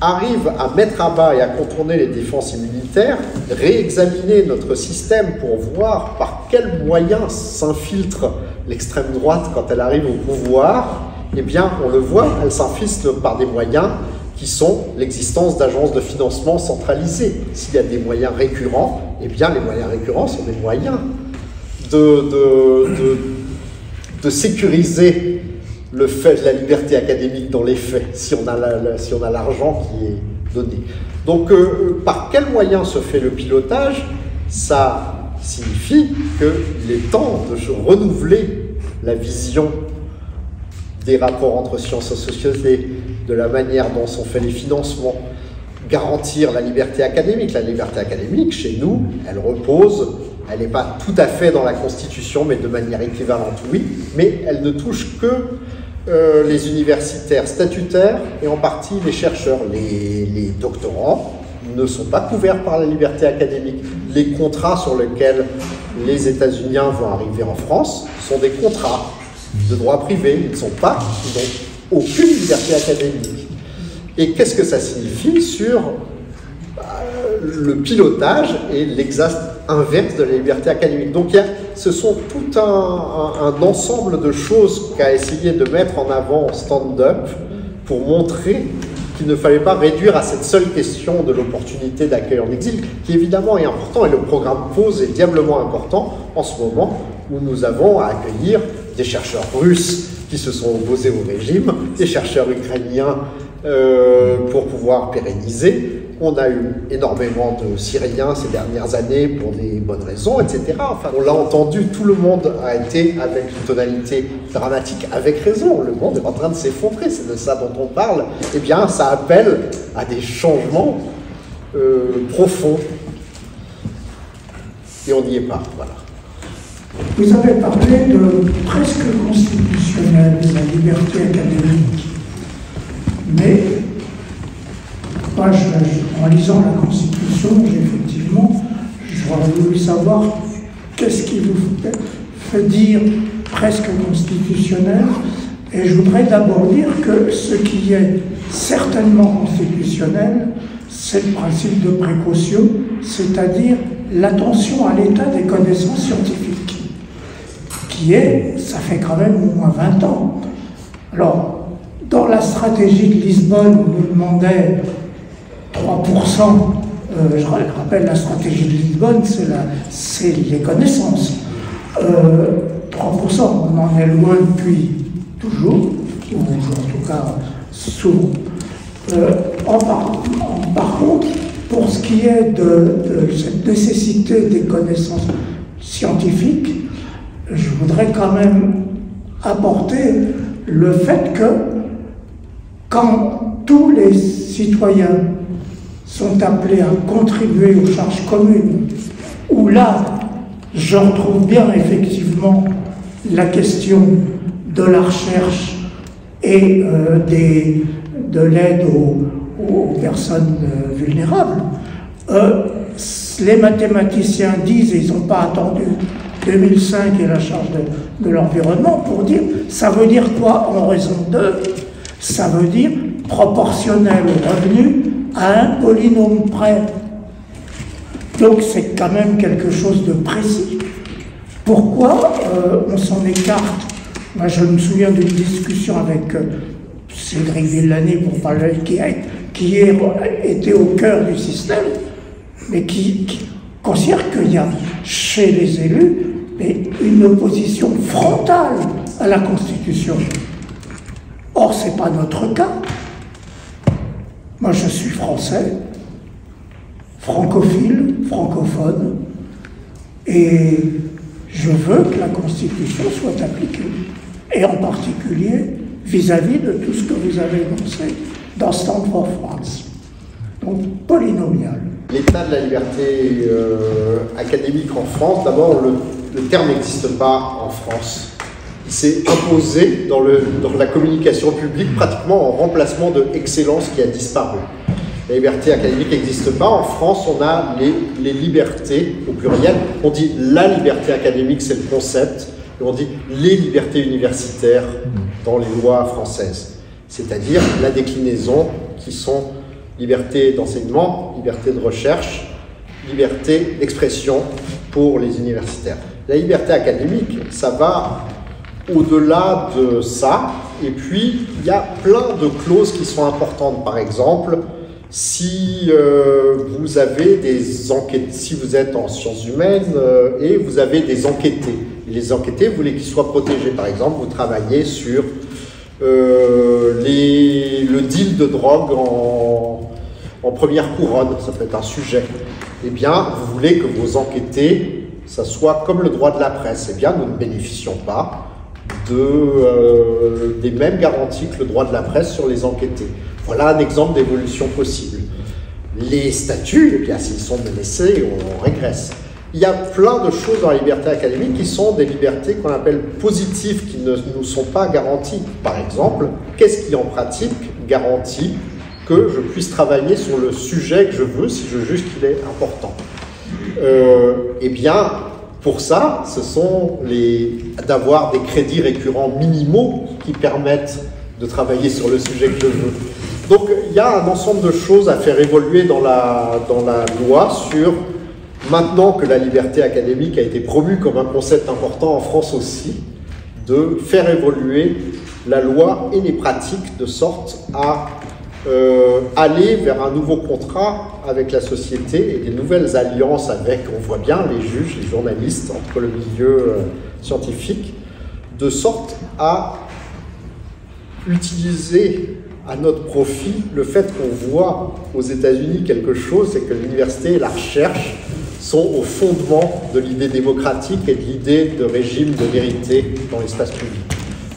arrive à mettre à bas et à contourner les défenses immunitaires, réexaminer notre système pour voir par quels moyens s'infiltre l'extrême droite quand elle arrive au pouvoir. Eh bien, on le voit, elle s'infiltre par des moyens qui sont l'existence d'agences de financement centralisées. S'il y a des moyens récurrents, eh bien, les moyens récurrents sont des moyens de sécuriser le fait de la liberté académique dans les faits, si on a l'argent qui est donné. Donc, par quels moyens se fait le pilotage? Ça signifie qu'il est temps de renouveler la vision des rapports entre sciences et société, de la manière dont sont faits les financements, garantir la liberté académique. La liberté académique, chez nous, elle repose, elle n'est pas tout à fait dans la Constitution, mais de manière équivalente, oui, mais elle ne touche que les universitaires statutaires et en partie les chercheurs. Les doctorants ne sont pas couverts par la liberté académique. Les contrats sur lesquels les États-Unis vont arriver en France sont des contrats de droit privé, ils n'ont aucune liberté académique. Et qu'est-ce que ça signifie sur le pilotage et l'exact inverse de la liberté académique? Donc ce sont tout un ensemble de choses qu'a essayé de mettre en avant Stand-Up pour montrer qu'il ne fallait pas réduire à cette seule question de l'opportunité d'accueil en exil, qui évidemment est important, et le programme PAUSE est diablement important en ce moment où nous avons à accueillir des chercheurs russes qui se sont opposés au régime, des chercheurs ukrainiens pour pouvoir pérenniser. On a eu énormément de Syriens ces dernières années pour des bonnes raisons, etc. Enfin, on l'a entendu, tout le monde a été avec une tonalité dramatique, avec raison. Le monde est en train de s'effondrer, c'est de ça dont on parle. Eh bien, ça appelle à des changements profonds. et on n'y est pas. Voilà. Vous avez parlé de presque constitutionnel, de la liberté académique. Mais moi, en lisant la Constitution, j'aurais voulu savoir qu'est-ce qui vous fait dire presque constitutionnel. Et je voudrais d'abord dire que ce qui est certainement constitutionnel, c'est le principe de précaution, c'est-à-dire l'attention à l'état des connaissances scientifiques, qui est, ça fait quand même au moins 20 ans. Alors, dans la stratégie de Lisbonne, on nous demandait 3%, je rappelle la stratégie de Lisbonne, c'est les connaissances. 3%, on en est loin depuis toujours, ou en tout cas souvent. Par contre, pour ce qui est de cette nécessité des connaissances scientifiques, je voudrais quand même apporter le fait que quand tous les citoyens sont appelés à contribuer aux charges communes, où là, je retrouve bien effectivement la question de la recherche et de l'aide aux personnes vulnérables. Les mathématiciens disent, et ils n'ont pas attendu 2005 et la charge de l'environnement pour dire, ça veut dire quoi en raison de? Ça veut dire proportionnel au revenu à un polynôme près. Donc c'est quand même quelque chose de précis. Pourquoi on s'en écarte? Moi je me souviens d'une discussion avec Cédric Villani, pour parler, qui était au cœur du système, mais qui considère qu'il y a chez les élus une opposition frontale à la Constitution. Or, ce n'est pas notre cas. Moi, je suis français, francophile, francophone, et je veux que la Constitution soit appliquée, et en particulier vis-à-vis de tout ce que vous avez énoncé dans Stand for France. Donc, polynomial. L'état de la liberté académique en France, d'abord, le terme n'existe pas en France. Il s'est imposé dans la communication publique pratiquement en remplacement de excellence qui a disparu. La liberté académique n'existe pas. En France, on a les libertés au pluriel. On dit la liberté académique, c'est le concept, et on dit les libertés universitaires dans les lois françaises. C'est-à-dire la déclinaison qui sont liberté d'enseignement, liberté de recherche, liberté d'expression pour les universitaires. La liberté académique, ça va au-delà de ça, et puis il y a plein de clauses qui sont importantes. Par exemple, si vous avez des enquêtes, si vous êtes en sciences humaines et vous avez des enquêtés, et les enquêtés, vous voulez qu'ils soient protégés. Par exemple, vous travaillez sur le deal de drogue en première couronne, ça peut être un sujet. Eh bien, vous voulez que vos enquêtés, ça soit comme le droit de la presse. Eh bien, nous ne bénéficions pas des mêmes garanties que le droit de la presse sur les enquêtés. Voilà un exemple d'évolution possible. Les statuts, eh bien, s'ils sont menacés, on régresse. Il y a plein de choses dans la liberté académique qui sont des libertés qu'on appelle positives, qui ne nous sont pas garanties. Par exemple, qu'est-ce qui en pratique garantit que je puisse travailler sur le sujet que je veux si je juge qu'il est important? Eh bien, pour ça, ce sont d'avoir des crédits récurrents minimaux qui permettent de travailler sur le sujet que je veux. Donc, il y a un ensemble de choses à faire évoluer dans la loi sur, maintenant que la liberté académique a été promue comme un concept important en France aussi, de faire évoluer la loi et les pratiques de sorte à aller vers un nouveau contrat avec la société et des nouvelles alliances avec, on voit bien, les juges, les journalistes, entre le milieu scientifique, de sorte à utiliser à notre profit le fait qu'on voit aux États-Unis quelque chose, c'est que l'université et la recherche sont au fondement de l'idée démocratique et de l'idée de régime de vérité dans l'espace public.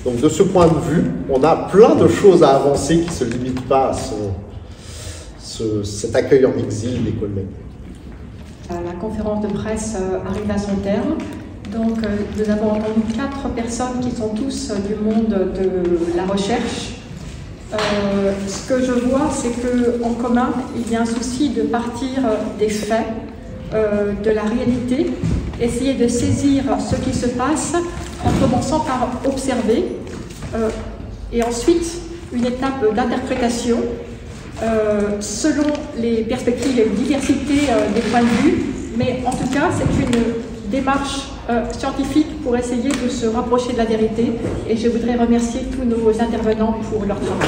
Donc de ce point de vue, on a plein de choses à avancer qui ne se limitent pas à cet accueil en exil des collègues. La conférence de presse arrive à son terme. Donc, nous avons entendu 4 personnes qui sont tous du monde de la recherche. Ce que je vois, c'est qu'en commun, il y a un souci de partir des faits, de la réalité, essayer de saisir ce qui se passe en commençant par observer, et ensuite une étape d'interprétation selon les perspectives et diversité des points de vue, mais en tout cas, c'est une démarche scientifique pour essayer de se rapprocher de la vérité, et je voudrais remercier tous nos intervenants pour leur travail.